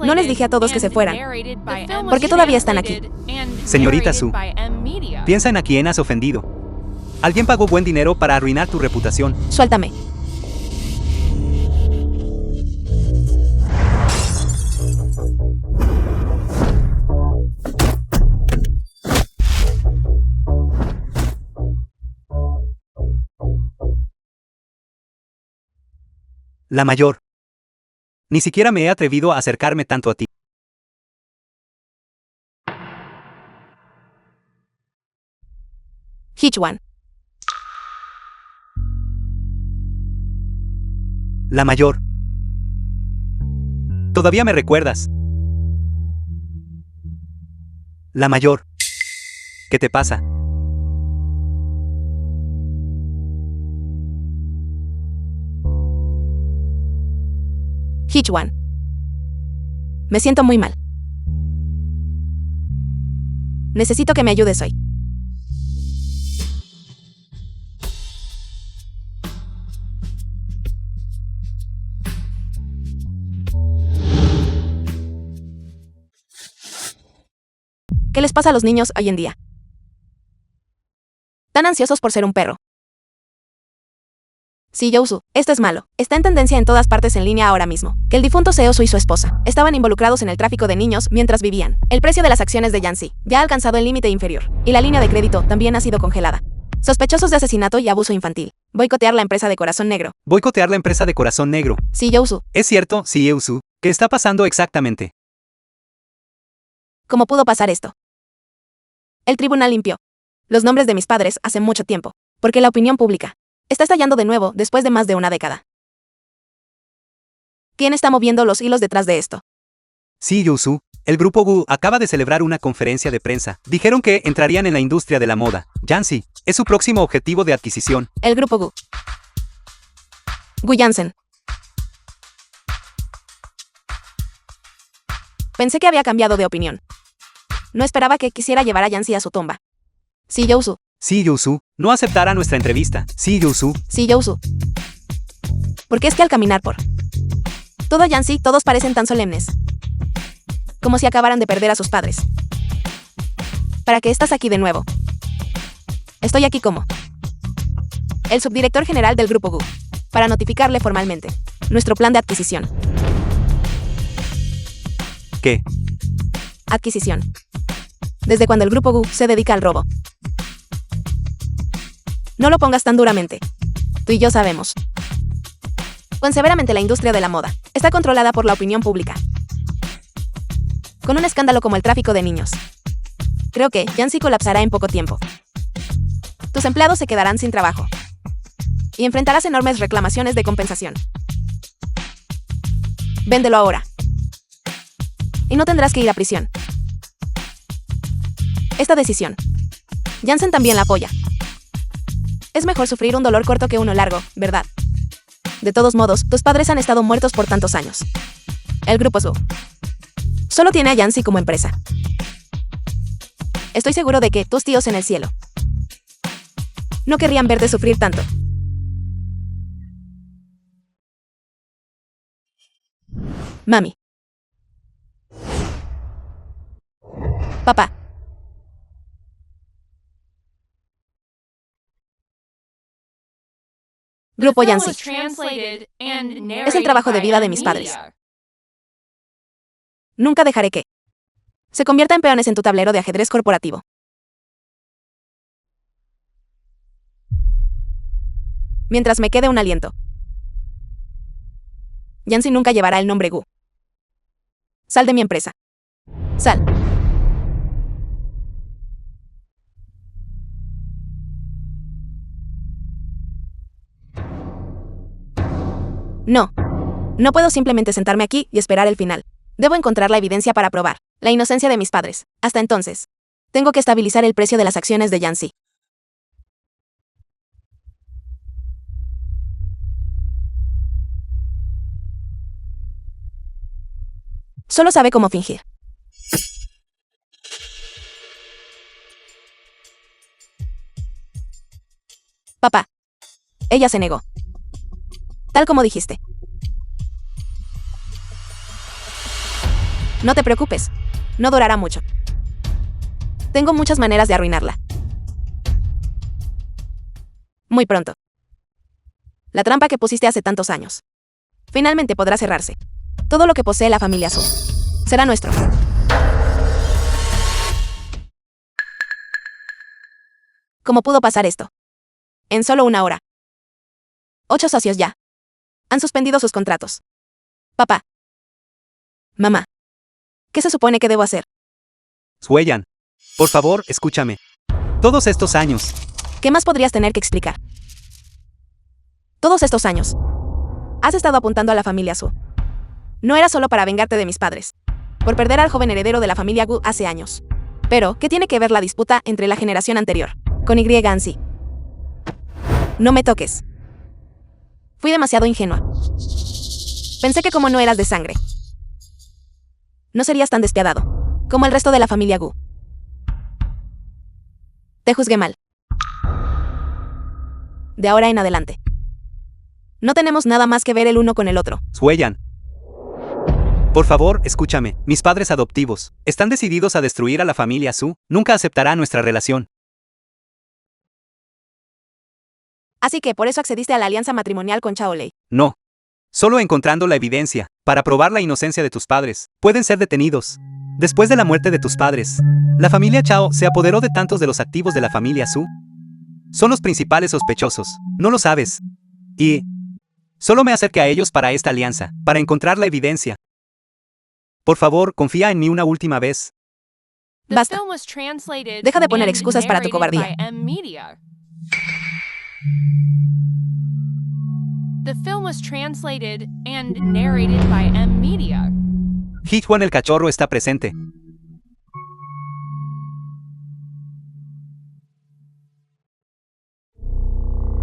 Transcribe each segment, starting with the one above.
No les dije a todos que se fueran, porque todavía están aquí. Señorita Su, piensa en a quién has ofendido. Alguien pagó buen dinero para arruinar tu reputación. Suéltame. La mayor. Ni siquiera me he atrevido a acercarme tanto a ti. Hichwan. La mayor. Todavía me recuerdas. La mayor. ¿Qué te pasa? Hichwan. Me siento muy mal. Necesito que me ayudes hoy. ¿Qué les pasa a los niños hoy en día? Tan ansiosos por ser un perro. Sí, Yousu, esto es malo. Está en tendencia en todas partes en línea ahora mismo. Que el difunto Seosu y su esposa estaban involucrados en el tráfico de niños mientras vivían. El precio de las acciones de Yanxi ya ha alcanzado el límite inferior. Y la línea de crédito también ha sido congelada. Sospechosos de asesinato y abuso infantil. Boicotear la empresa de Corazón Negro. Boicotear la empresa de Corazón Negro. Sí, Yousu. Es cierto, sí, Eusu. ¿Qué está pasando exactamente? ¿Cómo pudo pasar esto? El tribunal limpió los nombres de mis padres hace mucho tiempo, porque la opinión pública está estallando de nuevo después de más de una década. ¿Quién está moviendo los hilos detrás de esto? Sí, Yousu. El grupo Gu acaba de celebrar una conferencia de prensa. Dijeron que entrarían en la industria de la moda. Yanxi es su próximo objetivo de adquisición. El grupo Gu. Gu Yansen. Pensé que había cambiado de opinión. No esperaba que quisiera llevar a Yanxi a su tumba. Sí, Yousu. Sí, Yousu. No aceptará nuestra entrevista. Sí, Yousu. Sí, Yousu. Porque es que al caminar por todo Yanxi, todos parecen tan solemnes. Como si acabaran de perder a sus padres. ¿Para qué estás aquí de nuevo? Estoy aquí como el subdirector general del Grupo Gu, para notificarle formalmente nuestro plan de adquisición. ¿Qué? Adquisición. Desde cuando el Grupo Gu se dedica al robo. No lo pongas tan duramente. Tú y yo sabemos cuán severamente la industria de la moda está controlada por la opinión pública. Con un escándalo como el tráfico de niños, creo que Yanxi colapsará en poco tiempo. Tus empleados se quedarán sin trabajo. Y enfrentarás enormes reclamaciones de compensación. Véndelo ahora. Y no tendrás que ir a prisión. Esta decisión, Yansen también la apoya. Es mejor sufrir un dolor corto que uno largo, ¿verdad? De todos modos, tus padres han estado muertos por tantos años. El grupo Su solo tiene a Yanxi como empresa. Estoy seguro de que tus tíos en el cielo no querrían verte sufrir tanto. Mami. Papá. Grupo Yanxi. Es el trabajo de vida de mis padres. Nunca dejaré que se convierta en peones en tu tablero de ajedrez corporativo. Mientras me quede un aliento. Yanxi nunca llevará el nombre Gu. Sal de mi empresa. Sal. No. No puedo simplemente sentarme aquí y esperar el final. Debo encontrar la evidencia para probar la inocencia de mis padres. Hasta entonces, tengo que estabilizar el precio de las acciones de Yanxi. Solo sabe cómo fingir. Papá. Ella se negó. Tal como dijiste. No te preocupes. No durará mucho. Tengo muchas maneras de arruinarla. Muy pronto. La trampa que pusiste hace tantos años. Finalmente podrá cerrarse. Todo lo que posee la familia Su será nuestro. ¿Cómo pudo pasar esto? En solo una hora. 8 socios ya han suspendido sus contratos. Papá. Mamá. ¿Qué se supone que debo hacer? Sueyan. Por favor, escúchame. Todos estos años. ¿Qué más podrías tener que explicar? Todos estos años. Has estado apuntando a la familia Su. No era solo para vengarte de mis padres. Por perder al joven heredero de la familia Gu hace años. Pero, ¿qué tiene que ver la disputa entre la generación anterior con Y Ansi? No me toques. Fui demasiado ingenua. Pensé que como no eras de sangre, no serías tan despiadado como el resto de la familia Gu. Te juzgué mal. De ahora en adelante. No tenemos nada más que ver el uno con el otro. Sueyan. Por favor, escúchame. Mis padres adoptivos están decididos a destruir a la familia Su. Nunca aceptará nuestra relación. Así que por eso accediste a la alianza matrimonial con Chao Lei. No. Solo encontrando la evidencia, para probar la inocencia de tus padres, pueden ser detenidos. Después de la muerte de tus padres, la familia Chao se apoderó de tantos de los activos de la familia Su. Son los principales sospechosos, no lo sabes. Y solo me acerqué a ellos para esta alianza, para encontrar la evidencia. Por favor, confía en mí una última vez. Basta. Deja de poner excusas para tu cobardía. The film was translated and narrated by M Media. Juan el cachorro está presente.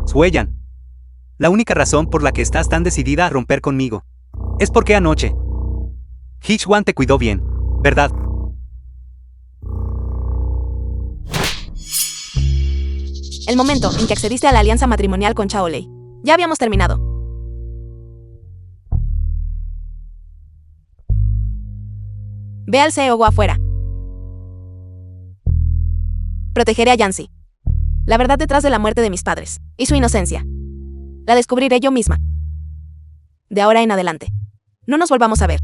Sueyan. La única razón por la que estás tan decidida a romper conmigo es porque anoche Juan te cuidó bien, ¿verdad? El momento en que accediste a la alianza matrimonial con Chao Lei. Ya habíamos terminado. Ve al CEO afuera. Protegeré a Yancy. La verdad detrás de la muerte de mis padres y su inocencia. La descubriré yo misma. De ahora en adelante. No nos volvamos a ver.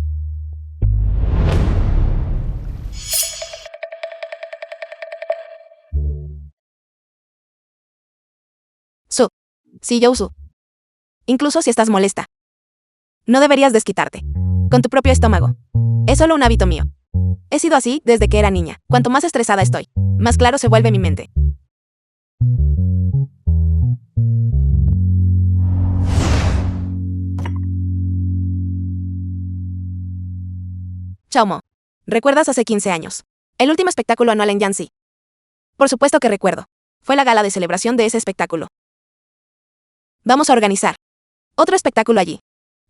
Su. Sí, Su. Incluso si estás molesta. No deberías desquitarte con tu propio estómago. Es solo un hábito mío. He sido así desde que era niña. Cuanto más estresada estoy, más claro se vuelve mi mente. Chaumo. ¿Recuerdas hace 15 años? El último espectáculo anual en Yancy. Por supuesto que recuerdo. Fue la gala de celebración de ese espectáculo. Vamos a organizar otro espectáculo allí,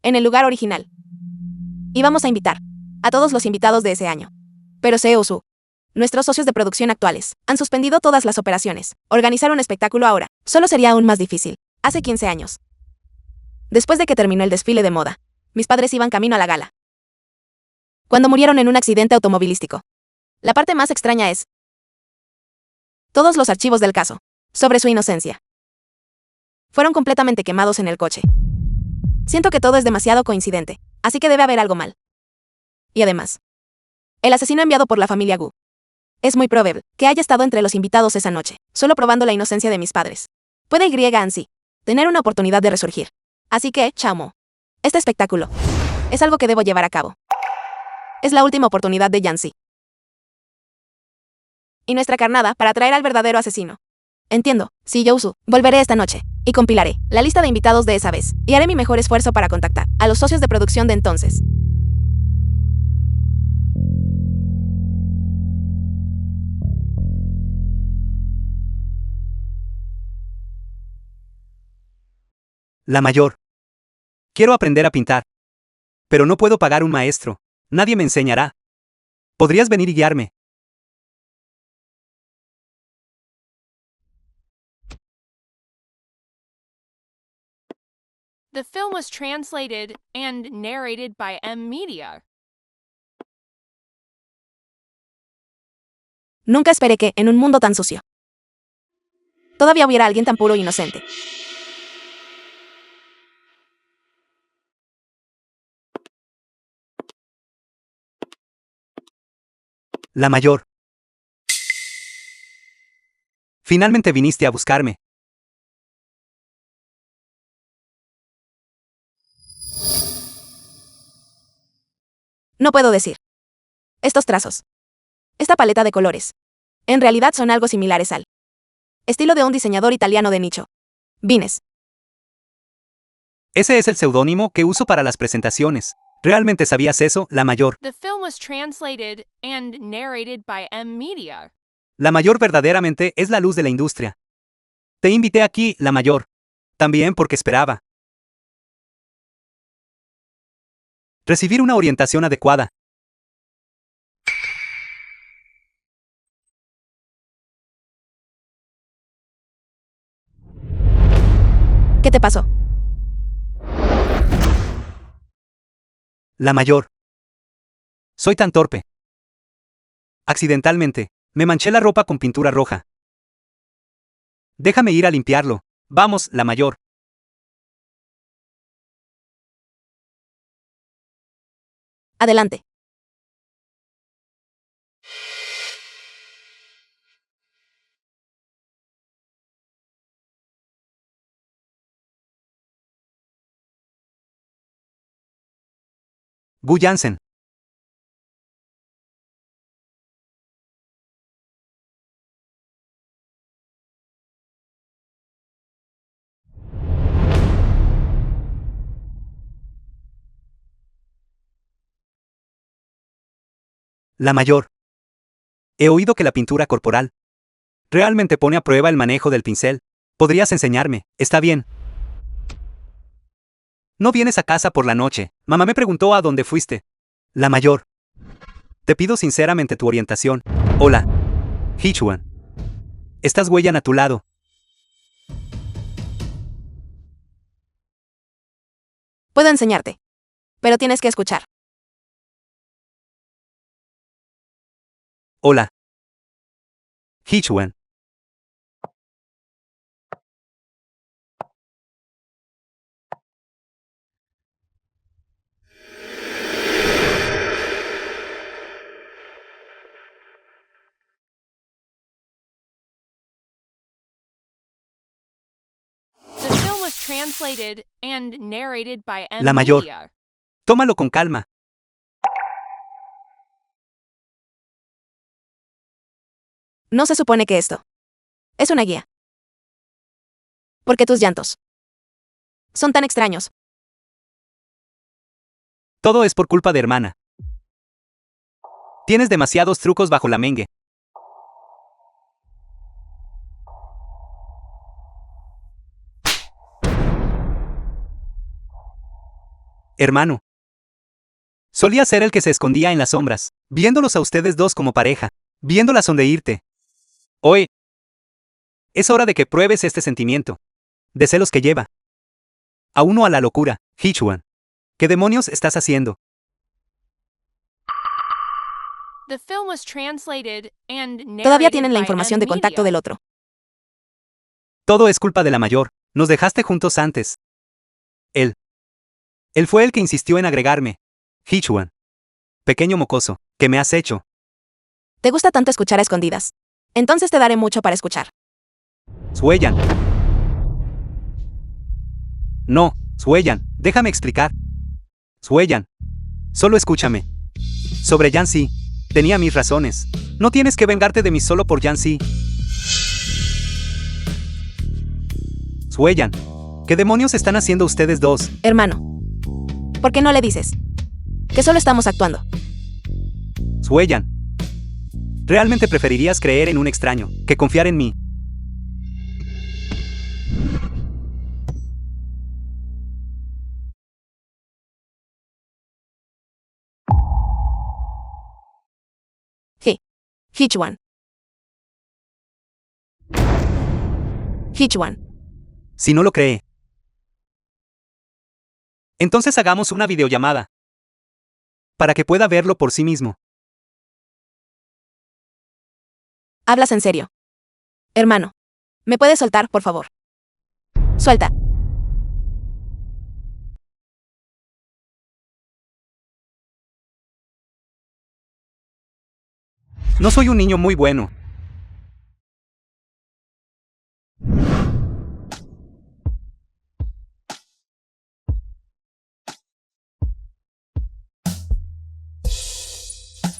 en el lugar original. Y vamos a invitar a todos los invitados de ese año. Pero Su, nuestros socios de producción actuales, han suspendido todas las operaciones. Organizar un espectáculo ahora solo sería aún más difícil. Hace 15 años. Después de que terminó el desfile de moda, mis padres iban camino a la gala. Cuando murieron en un accidente automovilístico. La parte más extraña es todos los archivos del caso sobre su inocencia fueron completamente quemados en el coche. Siento que todo es demasiado coincidente, así que debe haber algo mal. Y además, el asesino enviado por la familia Gu. Es muy probable que haya estado entre los invitados esa noche, solo probando la inocencia de mis padres. Puede Y Ansi tener una oportunidad de resurgir. Así que, Chamo, este espectáculo es algo que debo llevar a cabo. Es la última oportunidad de Yancy. Y nuestra carnada para traer al verdadero asesino. Entiendo. Sí, Su. Volveré esta noche y compilaré la lista de invitados de esa vez, y haré mi mejor esfuerzo para contactar a los socios de producción de entonces. La mayor. Quiero aprender a pintar. Pero no puedo pagar un maestro. Nadie me enseñará. ¿Podrías venir y guiarme? The film was translated and narrated by M Media. Nunca esperé que, en un mundo tan sucio, todavía hubiera alguien tan puro e inocente. La mayor. Finalmente viniste a buscarme. No puedo decir. Estos trazos. Esta paleta de colores. En realidad son algo similares al estilo de un diseñador italiano de nicho. Vines. Ese es el seudónimo que uso para las presentaciones. ¿Realmente sabías eso, la mayor? The film was translated and narrated by M Media. La mayor verdaderamente es la luz de la industria. Te invité aquí, la mayor. También porque esperaba recibir una orientación adecuada. ¿Qué te pasó? La mayor. Soy tan torpe. Accidentalmente, me manché la ropa con pintura roja. Déjame ir a limpiarlo. Vamos, la mayor. Adelante. Gu Jansen. La mayor. He oído que la pintura corporal realmente pone a prueba el manejo del pincel. ¿Podrías enseñarme? Está bien. No vienes a casa por la noche. Mamá me preguntó a dónde fuiste. La mayor. Te pido sinceramente tu orientación. Hola. Hichuan. Estás Huellan a tu lado. Puedo enseñarte. Pero tienes que escuchar. Hola. Hichuan. The film was translated and narrated by M La mayor. Media. Tómalo con calma. No se supone que esto es una guía. ¿Por qué tus llantos son tan extraños? Todo es por culpa de hermana. Tienes demasiados trucos bajo la mengue. Hermano. Solía ser el que se escondía en las sombras, viéndolos a ustedes dos como pareja, viéndola sonreírte. Hoy es hora de que pruebes este sentimiento de celos que lleva a uno a la locura. Hichuan. ¿Qué demonios estás haciendo? The film was translated and narrated Todavía tienen la by información de M contacto Media. del otro. Todo es culpa de la mayor. Nos dejaste juntos antes. Él fue el que insistió en agregarme. Hichuan. Pequeño mocoso, ¿qué me has hecho? ¿Te gusta tanto escuchar a escondidas? Entonces te daré mucho para escuchar. Sueyan. No, Sueyan, déjame explicar. Sueyan. Solo escúchame. Sobre Yancy, tenía mis razones. No tienes que vengarte de mí solo por Yancy. Sueyan. ¿Qué demonios están haciendo ustedes dos? Hermano. ¿Por qué no le dices que solo estamos actuando? Sueyan. ¿Realmente preferirías creer en un extraño que confiar en mí? Hichuan. Hichuan. Si no lo cree, entonces hagamos una videollamada para que pueda verlo por sí mismo. ¿Hablas en serio? Hermano. ¿Me puedes soltar, por favor? Suelta. No soy un niño muy bueno.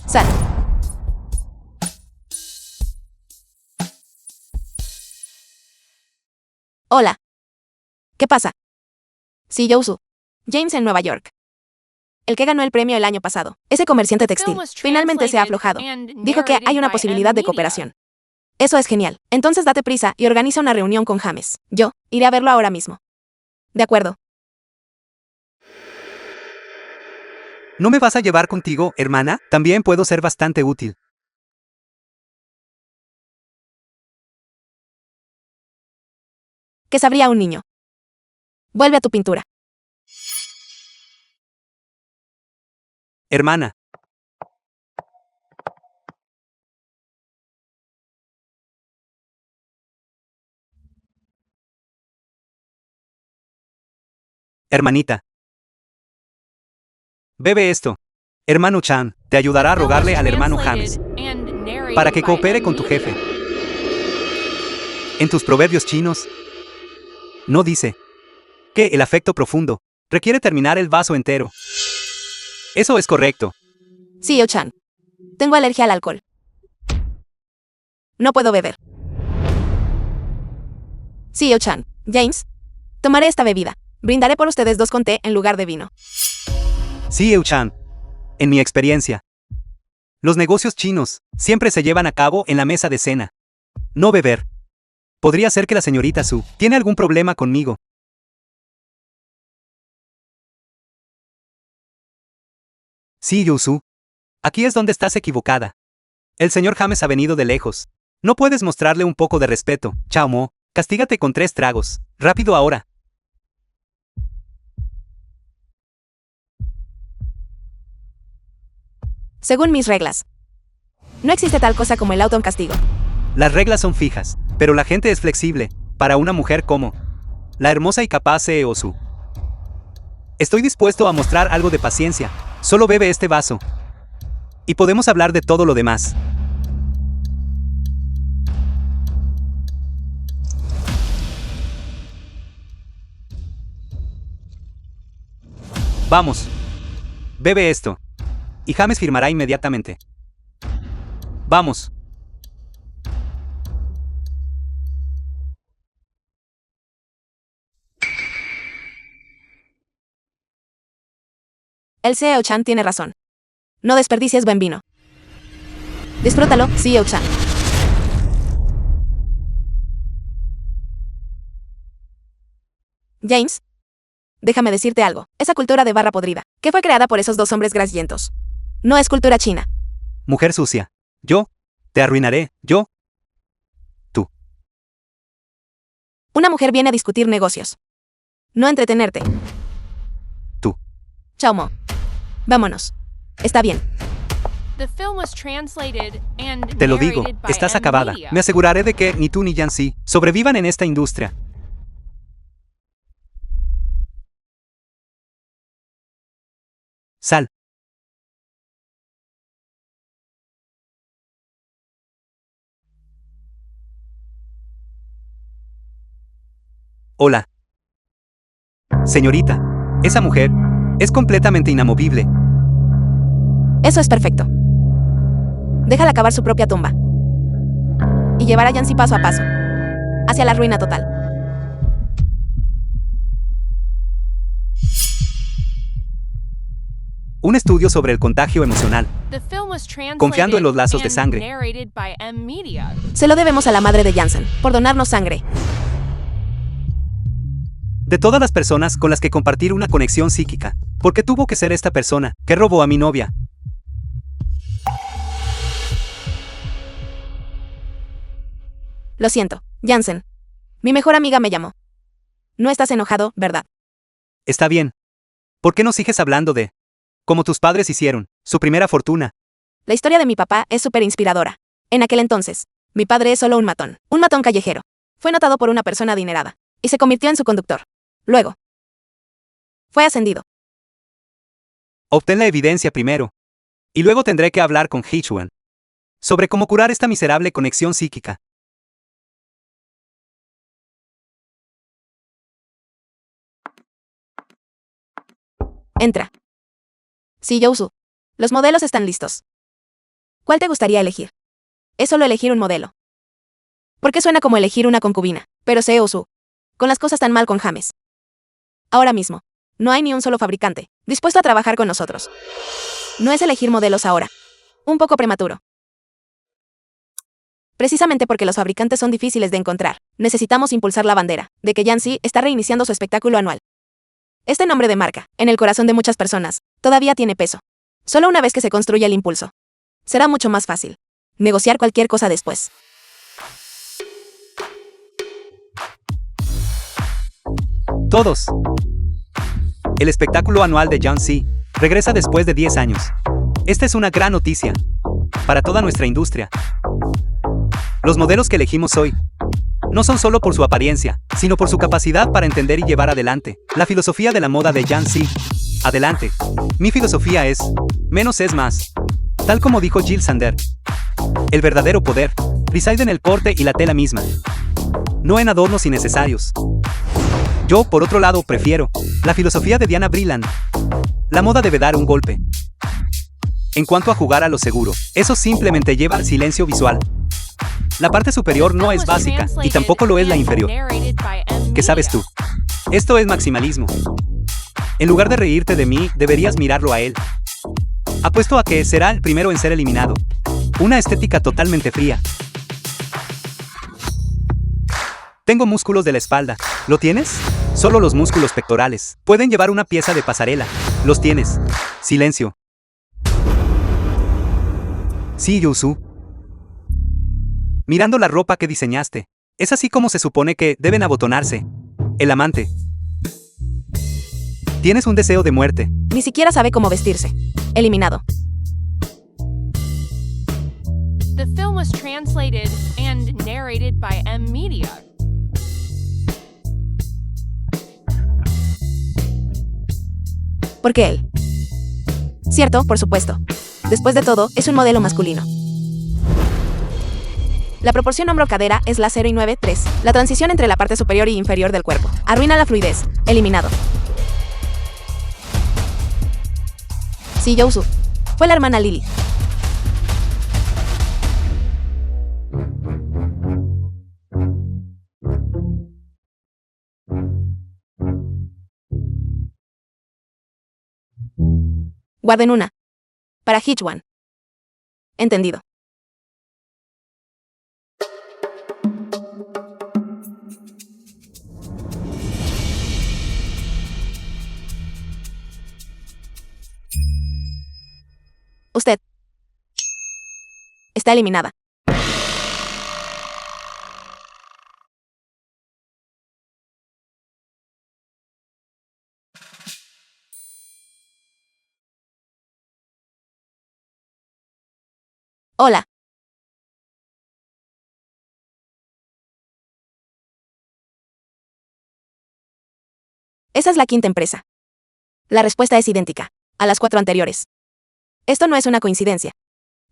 Sal. Hola. ¿Qué pasa? Sí, Yosu. James en Nueva York. El que ganó el premio el año pasado. Ese comerciante textil. Finalmente se ha aflojado. Dijo que hay una posibilidad de cooperación. Eso es genial. Entonces date prisa y organiza una reunión con James. Yo iré a verlo ahora mismo. De acuerdo. ¿No me vas a llevar contigo, hermana? También puedo ser bastante útil. ¿Qué sabría un niño? Vuelve a tu pintura. Hermana. Hermanita. Bebe esto. Hermano Chan, te ayudará a rogarle al hermano James para que coopere con tu jefe. En tus proverbios chinos, no dice que el afecto profundo requiere terminar el vaso entero. Eso es correcto. Sí, Yo-chan. Tengo alergia al alcohol. No puedo beber. Sí, Yo-chan. James. Tomaré esta bebida. Brindaré por ustedes dos con té en lugar de vino. Sí, Euchan. En mi experiencia, los negocios chinos siempre se llevan a cabo en la mesa de cena. No beber. Podría ser que la señorita Su tiene algún problema conmigo. Sí, Yusu. Aquí es donde estás equivocada. El señor James ha venido de lejos. No puedes mostrarle un poco de respeto. Chao Mo, castígate con 3 tragos. Rápido ahora. Según mis reglas. No existe tal cosa como el auto en castigo. Las reglas son fijas, pero la gente es flexible, para una mujer como la hermosa y capaz Su. Estoy dispuesto a mostrar algo de paciencia, solo bebe este vaso. Y podemos hablar de todo lo demás. Vamos. Bebe esto. Y James firmará inmediatamente. Vamos. El CEO-chan tiene razón. No desperdicies buen vino. Disfrútalo, CEO-chan. James. Déjame decirte algo. Esa cultura de barra podrida, que fue creada por esos dos hombres grasientos, no es cultura china. Mujer sucia. Yo. Te arruinaré. Yo. Tú. Una mujer viene a discutir negocios. No entretenerte. Tú. Chao Mo. Vámonos. Está bien. The film was translated and Te lo digo, narrated by estás M acabada. Media. Me aseguraré de que ni tú ni Yancy sobrevivan en esta industria. Sal. Hola. Señorita, esa mujer es completamente inamovible. Eso es perfecto. Déjala cavar su propia tumba. Y llevar a Yancy paso a paso. Hacia la ruina total. Un estudio sobre el contagio emocional. The film was Confiando en los lazos de and sangre. narrated by M Media. Se lo debemos a la madre de Jansen, por donarnos sangre. De todas las personas con las que compartir una conexión psíquica, porque tuvo que ser esta persona que robó a mi novia. Lo siento, Jansen. Mi mejor amiga me llamó. No estás enojado, ¿verdad? Está bien. ¿Por qué no sigues hablando de como tus padres hicieron, su primera fortuna? La historia de mi papá es súper inspiradora. En aquel entonces, Mi padre es solo un matón callejero. Fue notado por una persona adinerada, y se convirtió en su conductor. Luego, fue ascendido. Obtén la evidencia primero. Y luego tendré que hablar con Hichuan sobre cómo curar esta miserable conexión psíquica. Entra. Sí, Yousu. Los modelos están listos. ¿Cuál te gustaría elegir? Es solo elegir un modelo. Porque suena como elegir una concubina. Pero sé, Yousu, con las cosas tan mal con James. Ahora mismo, no hay ni un solo fabricante dispuesto a trabajar con nosotros. No es elegir modelos ahora. Un poco prematuro. Precisamente porque los fabricantes son difíciles de encontrar, necesitamos impulsar la bandera de que Yancy está reiniciando su espectáculo anual. Este nombre de marca, en el corazón de muchas personas, todavía tiene peso. Solo una vez que se construya el impulso, será mucho más fácil negociar cualquier cosa después. Todos. El espectáculo anual de Yancy regresa después de 10 años. Esta es una gran noticia para toda nuestra industria. Los modelos que elegimos hoy no son solo por su apariencia, sino por su capacidad para entender y llevar adelante la filosofía de la moda de Yancy. Adelante. Mi filosofía es, menos es más. Tal como dijo Jill Sander. El verdadero poder reside en el corte y la tela misma, no en adornos innecesarios. Yo, por otro lado, prefiero la filosofía de Diana Vreeland. La moda debe dar un golpe. En cuanto a jugar a lo seguro, eso simplemente lleva al silencio visual. La parte superior no es básica, y tampoco lo es la inferior. ¿Qué sabes tú? Esto es maximalismo. En lugar de reírte de mí, deberías mirarlo a él. Apuesto a que será el primero en ser eliminado. Una estética totalmente fría. Tengo músculos de la espalda. ¿Lo tienes? Solo los músculos pectorales pueden llevar una pieza de pasarela. ¿Los tienes? Silencio. Sí, Yousu. Mirando la ropa que diseñaste. Es así como se supone que deben abotonarse. El amante. Tienes un deseo de muerte. Ni siquiera sabe cómo vestirse. Eliminado. The film was translated and narrated by M Media. Porque él. Cierto, por supuesto. Después de todo, es un modelo masculino. La proporción hombro-cadera es la 0:9:3. La transición entre la parte superior y inferior del cuerpo arruina la fluidez. Eliminado. Sí, Yousu. Fue la hermana Lily. Guarden una. Para Hichuan. Entendido. Usted está eliminada. Hola. Esa es la quinta empresa. La respuesta es idéntica a las 4 anteriores. Esto no es una coincidencia.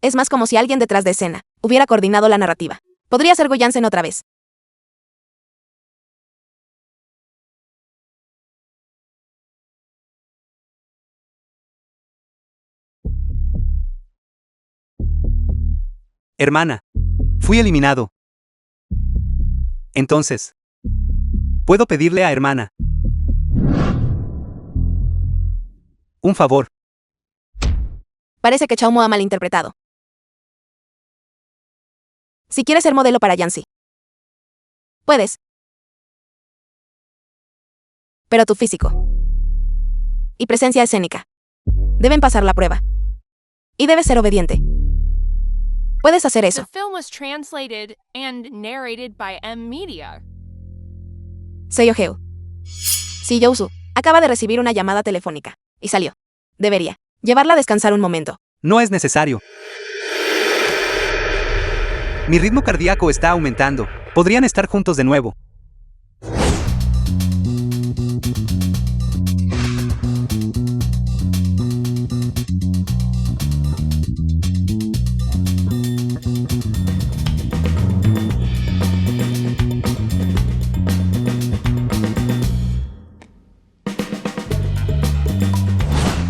Es más como si alguien detrás de escena hubiera coordinado la narrativa. Podría ser Go Jansen otra vez. Hermana. Fui eliminado. Entonces, ¿puedo pedirle a hermana un favor? Parece que Chaumo ha malinterpretado. Si quieres ser modelo para Yancy, puedes. Pero tu físico y presencia escénica deben pasar la prueba. Y debes ser obediente. Puedes hacer eso. The film was translated and narrated by M Media. Seiyo-heu. Sí, Yousu. Acaba de recibir una llamada telefónica. Y salió. Debería llevarla a descansar un momento. No es necesario. Mi ritmo cardíaco está aumentando. Podrían estar juntos de nuevo.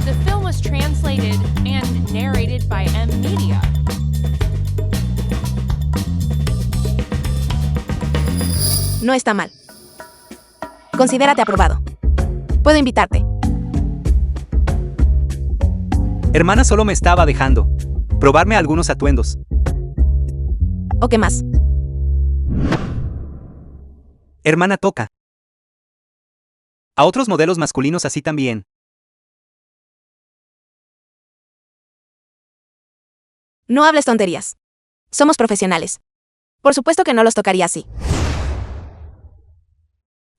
The film was translated and narrated by M Media. No está mal. Considérate aprobado. Puedo invitarte. Hermana solo me estaba dejando probarme algunos atuendos. ¿O qué más? Hermana toca a otros modelos masculinos así también. No hables tonterías. Somos profesionales. Por supuesto que no los tocaría así.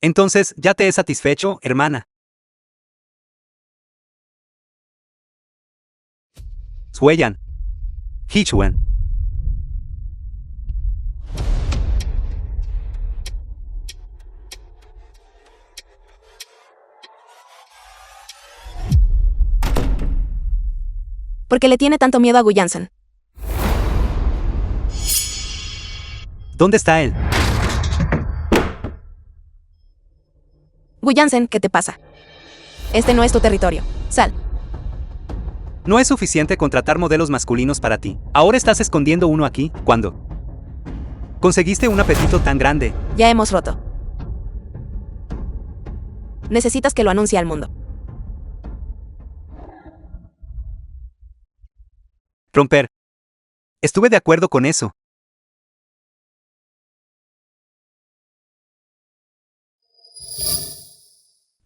Entonces, ¿ya te he satisfecho, hermana? Sueyan. Hichuan. ¿Por qué le tiene tanto miedo a Gu Yansen? ¿Dónde está él? Gu Yansen, ¿qué te pasa? Este no es tu territorio. Sal. No es suficiente contratar modelos masculinos para ti. Ahora estás escondiendo uno aquí. ¿Cuándo? Conseguiste un apetito tan grande. Ya hemos roto. Necesitas que lo anuncie al mundo. Romper. Estuve de acuerdo con eso.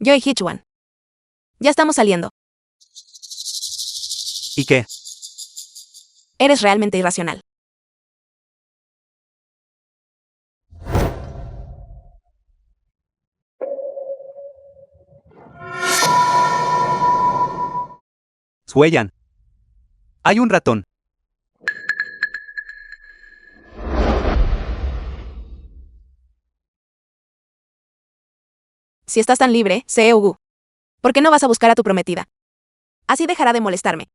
Yo y Hichuan. Ya estamos saliendo. ¿Y qué? Eres realmente irracional. Sueyan. Hay un ratón. Si estás tan libre, Gu. ¿Por qué no vas a buscar a tu prometida? Así dejará de molestarme.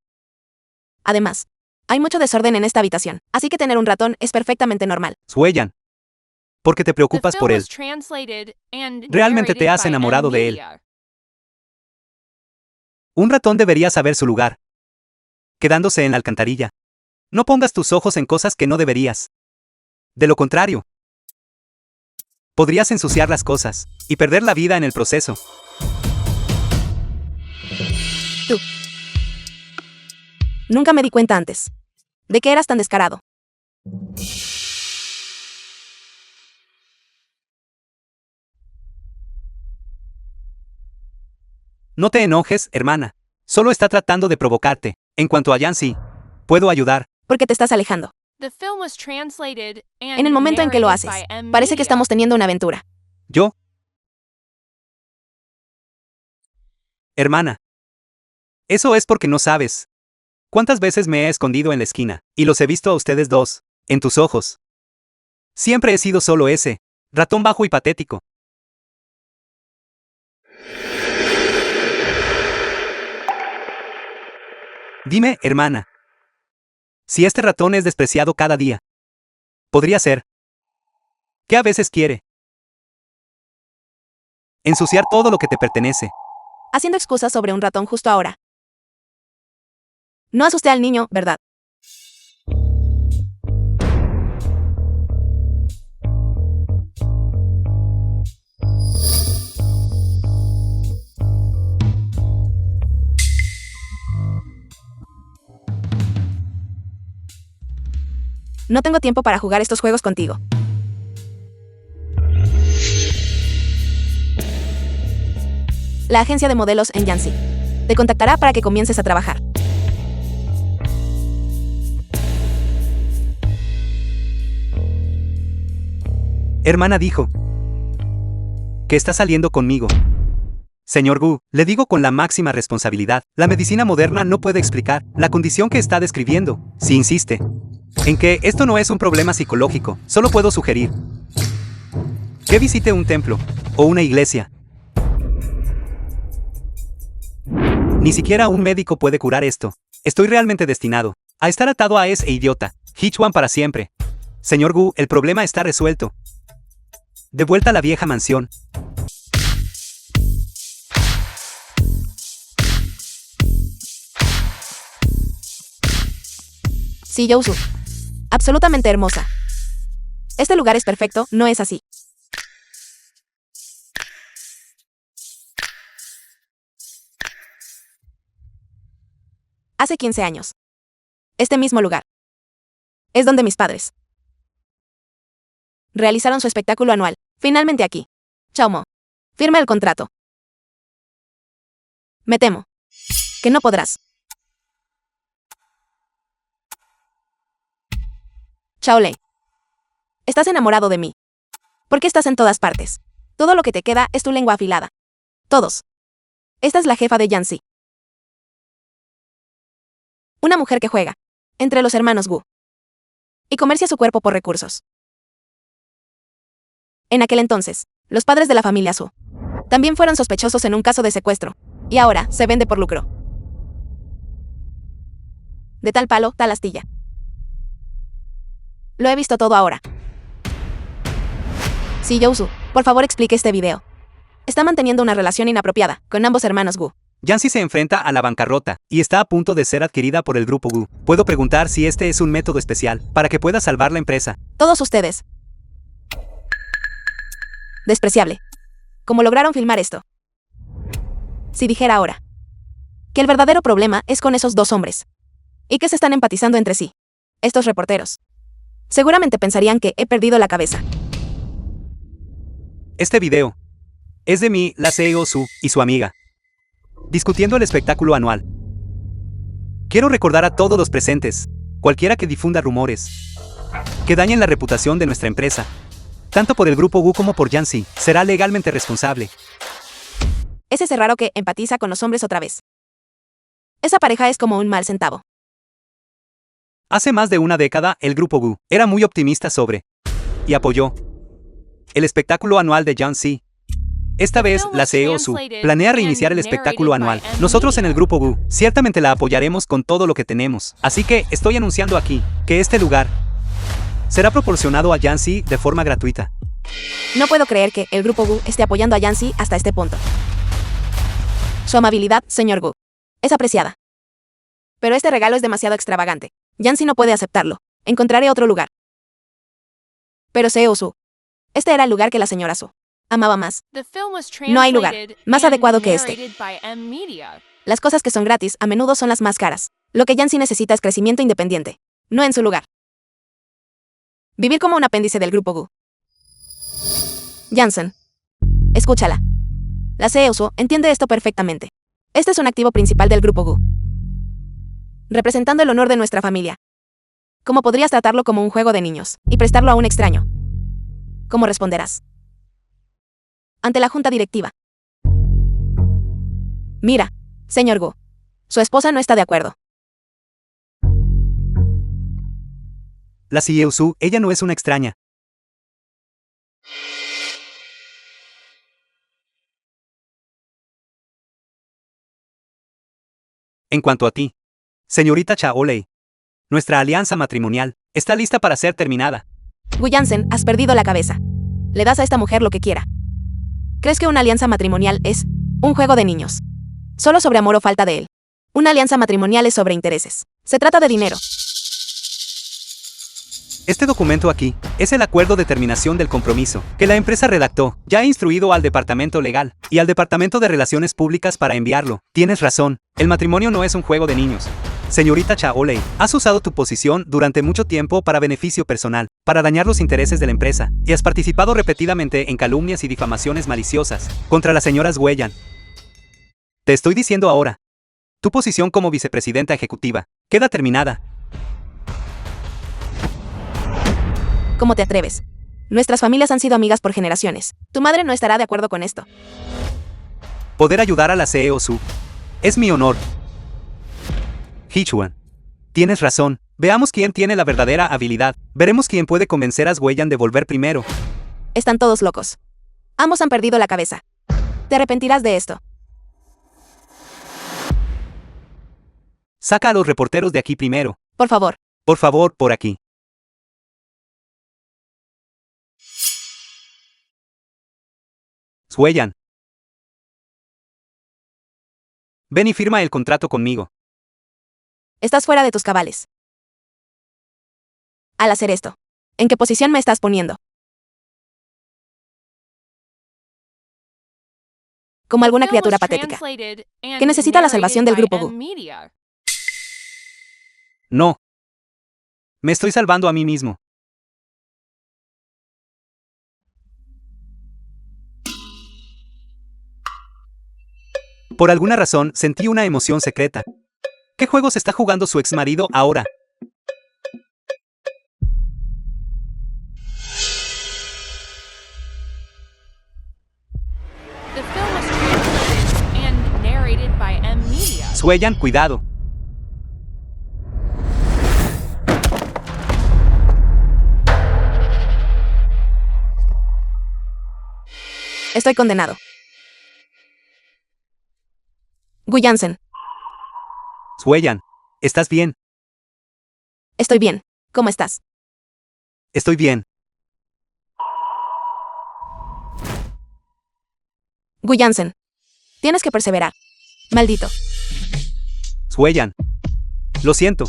Además, hay mucho desorden en esta habitación, así que tener un ratón es perfectamente normal. Sueyan. ¿Por qué te The preocupas por film él? was translated and Realmente te narrated has by enamorado M de él. Media. Un ratón debería saber su lugar. Quedándose en la alcantarilla. No pongas tus ojos en cosas que no deberías. De lo contrario, podrías ensuciar las cosas y perder la vida en el proceso. Tú. Nunca me di cuenta antes. ¿De qué eras tan descarado? No te enojes, hermana. Solo está tratando de provocarte. En cuanto a Yancy, puedo ayudar. Porque te estás alejando. The film was translated and En el momento en que lo narrated haces, by M parece que Media. estamos teniendo una aventura. ¿Yo? Hermana. Eso es porque no sabes. ¿Cuántas veces me he escondido en la esquina y los he visto a ustedes dos, en tus ojos? Siempre he sido solo ese, ratón bajo y patético. Dime, hermana. Si este ratón es despreciado cada día. Podría ser. ¿Qué a veces quiere? Ensuciar todo lo que te pertenece. Haciendo excusas sobre un ratón justo ahora. No asusté al niño, ¿verdad? No tengo tiempo para jugar estos juegos contigo. La agencia de modelos en Yancy te contactará para que comiences a trabajar. Hermana dijo que está saliendo conmigo. Señor Gu, le digo con la máxima responsabilidad, la medicina moderna no puede explicar la condición que está describiendo, si insiste. en que esto no es un problema psicológico, solo puedo sugerir que visite un templo o una iglesia. Ni siquiera un médico puede curar esto. Estoy realmente destinado a estar atado a ese idiota, Hichuan, para siempre. Señor Gu, el problema está resuelto. De vuelta a la vieja mansión. Sí, Yousu. Absolutamente hermosa. Este lugar es perfecto, ¿no es así? Hace 15 años. Este mismo lugar. Es donde mis padres realizaron su espectáculo anual. Finalmente aquí. Chaumo. Firma el contrato. Me temo que no podrás. Chaolei. Estás enamorado de mí. ¿Por qué estás en todas partes? Todo lo que te queda es tu lengua afilada. Todos. Esta es la jefa de Yanxi. Una mujer que juega entre los hermanos Gu y comercia su cuerpo por recursos. En aquel entonces, los padres de la familia Su también fueron sospechosos en un caso de secuestro, y ahora se vende por lucro. De tal palo, tal astilla. Lo he visto todo ahora. Sí, Yousu, por favor explique este video. Está manteniendo una relación inapropiada con ambos hermanos Gu. Yanxi se enfrenta a la bancarrota y está a punto de ser adquirida por el grupo Gu. Puedo preguntar si este es un método especial para que pueda salvar la empresa. Todos ustedes. Despreciable. ¿Cómo lograron filmar esto? Si dijera ahora que el verdadero problema es con esos dos hombres y que se están empatizando entre sí, estos reporteros seguramente pensarían que he perdido la cabeza. Este video es de mí, la CEO Su, y su amiga, discutiendo el espectáculo anual. Quiero recordar a todos los presentes, cualquiera que difunda rumores que dañen la reputación de nuestra empresa, tanto por el grupo Gu como por Yanxi, será legalmente responsable. Es ese raro que empatiza con los hombres otra vez. Esa pareja es como un mal centavo. Hace más de una década, el grupo Gu era muy optimista sobre y apoyó el espectáculo anual de Yanxi. Esta vez, la CEO Su planea reiniciar el espectáculo anual. Nosotros en el grupo Gu ciertamente la apoyaremos con todo lo que tenemos. Así que estoy anunciando aquí que este lugar será proporcionado a Yanxi de forma gratuita. No puedo creer que el grupo Gu esté apoyando a Yanxi hasta este punto. Su amabilidad, señor Gu, es apreciada. Pero este regalo es demasiado extravagante. Yanxi no puede aceptarlo. Encontraré otro lugar. Pero CEO Su, este era el lugar que la señora Su amaba más. No hay lugar más adecuado que este. Las cosas que son gratis a menudo son las más caras. Lo que Yanxi necesita es crecimiento independiente, no en su lugar. Vivir como un apéndice del grupo Gu. Jansen, escúchala. La CEO Su entiende esto perfectamente. Este es un activo principal del grupo Gu, representando el honor de nuestra familia. ¿Cómo podrías tratarlo como un juego de niños y prestarlo a un extraño? ¿Cómo responderás ante la junta directiva? Mira, señor Gu, su esposa no está de acuerdo. La CEO Su, ella no es una extraña. En cuanto a ti, señorita Chaolei, nuestra alianza matrimonial está lista para ser terminada. Gu Jansen, has perdido la cabeza. Le das a esta mujer lo que quiera. ¿Crees que una alianza matrimonial es un juego de niños? Solo sobre amor o falta de él. Una alianza matrimonial es sobre intereses. Se trata de dinero. Este documento aquí es el acuerdo de terminación del compromiso que la empresa redactó. Ya he instruido al departamento legal y al departamento de relaciones públicas para enviarlo. Tienes razón, el matrimonio no es un juego de niños. Señorita Chaolei, has usado tu posición durante mucho tiempo para beneficio personal, para dañar los intereses de la empresa, y has participado repetidamente en calumnias y difamaciones maliciosas contra las señoras Guoyan. Te estoy diciendo ahora, tu posición como vicepresidenta ejecutiva queda terminada. ¿Cómo te atreves? Nuestras familias han sido amigas por generaciones. Tu madre no estará de acuerdo con esto. Poder ayudar a la CEO Su es mi honor. Hichuan, tienes razón. Veamos quién tiene la verdadera habilidad. Veremos quién puede convencer a Sweyan de volver primero. Están todos locos. Ambos han perdido la cabeza. Te arrepentirás de esto. Saca a los reporteros de aquí primero. Por favor. Por favor, por aquí. Sweyan. Ven y firma el contrato conmigo. Estás fuera de tus cabales. Al hacer esto, ¿en qué posición me estás poniendo? Como alguna criatura patética que necesita la salvación del grupo Gu. No. Me estoy salvando a mí mismo. Por alguna razón, sentí una emoción secreta. ¿Qué juegos está jugando su exmarido ahora? The film was translated and narrated by M Media. Sweyan, cuidado. Estoy condenado. Gu Jansen, Sweyan, ¿estás bien? estoy bien. ¿Cómo estás? Estoy bien. Gu Jansen, tienes que perseverar. Maldito. Sweyan. Lo siento.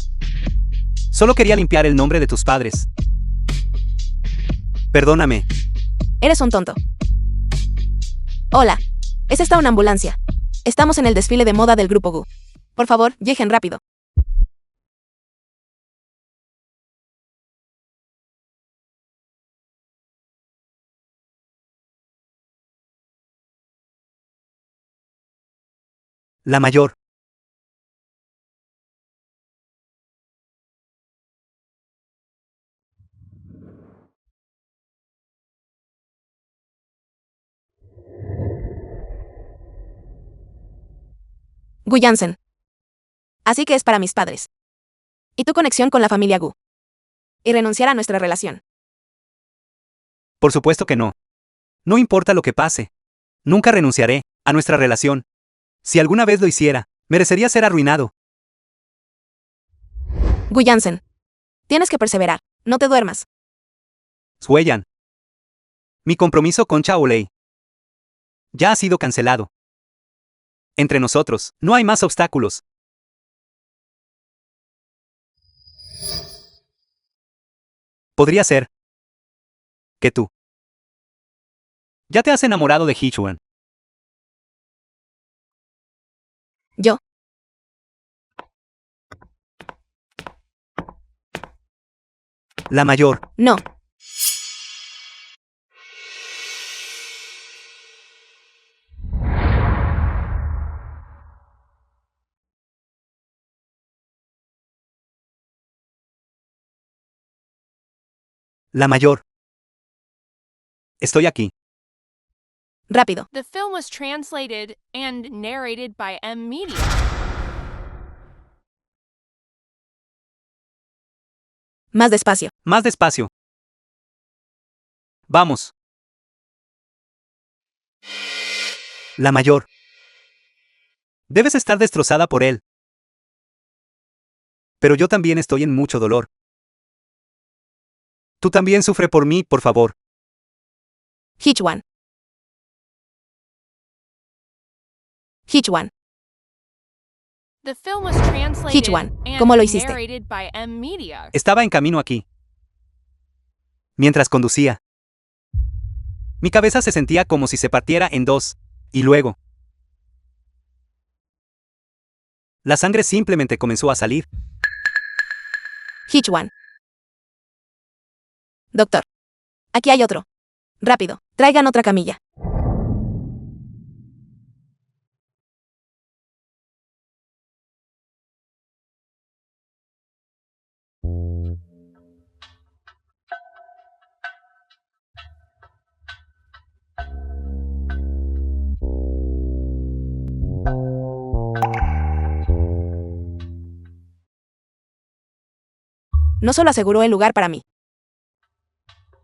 Solo quería limpiar el nombre de tus padres. Perdóname. Eres un tonto. Hola. ¿Es esta una ambulancia? Estamos en el desfile de moda del grupo Gu. Por favor, lleguen rápido. La mayor. Gu Jansen. Así que es para mis padres. ¿Y tu conexión con la familia Gu? Y renunciar a nuestra relación. Por supuesto que no. No importa lo que pase. Nunca renunciaré a nuestra relación. Si alguna vez lo hiciera, merecería ser arruinado. Gu Jansen. Tienes que perseverar. No te duermas. Sweyan. Mi compromiso con Chao Lei ya ha sido cancelado. Entre nosotros, no hay más obstáculos. Podría ser que tú ya te has enamorado de Hichuan. Yo. La mayor. No. La mayor. Estoy aquí. Rápido. The film was translated and narrated by M Media. Más despacio. Más despacio. Vamos. La mayor. Debes estar destrozada por él. Pero yo también estoy en mucho dolor. Tú también sufre por mí, por favor. Hichuan. Hichuan. The film was translated Hichuan, and ¿cómo lo hiciste? narrated by M Media. Estaba en camino aquí. Mientras conducía. Mi cabeza se sentía como si se partiera en dos. Y luego. La sangre simplemente comenzó a salir. Hichuan. Doctor. Aquí hay otro. Rápido, traigan otra camilla. no solo aseguró el lugar para mí,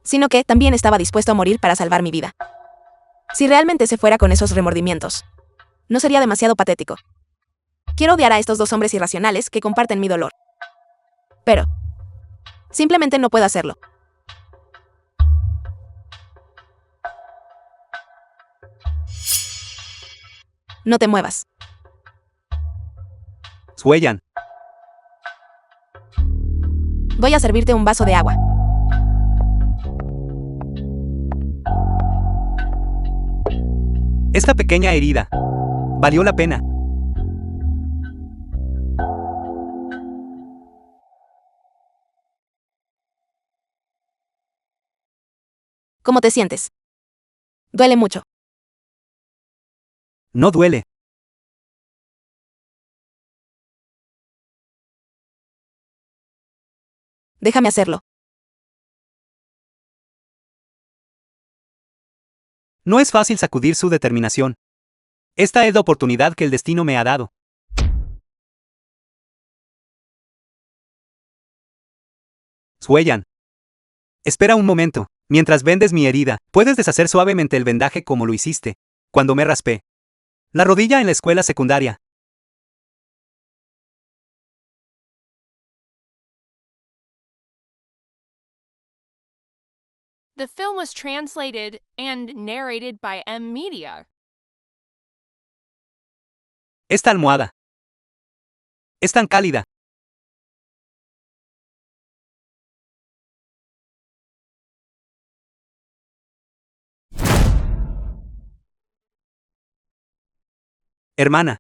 sino que también estaba dispuesto a morir para salvar mi vida. Si realmente se fuera con esos remordimientos, ¿no sería demasiado patético? Quiero odiar a estos dos hombres irracionales que comparten mi dolor. Pero simplemente no puedo hacerlo. No te muevas. Sueyan. Voy a servirte un vaso de agua. Esta pequeña herida valió la pena. ¿Cómo te sientes? Duele mucho. No duele. Déjame hacerlo. No es fácil sacudir su determinación. Esta es la oportunidad que el destino me ha dado. Sueyan. Espera un momento. Mientras vendes mi herida, puedes deshacer suavemente el vendaje como lo hiciste cuando me raspé la rodilla en la escuela secundaria. The film was translated and narrated by M Media. Esta almohada es tan cálida. Hermana.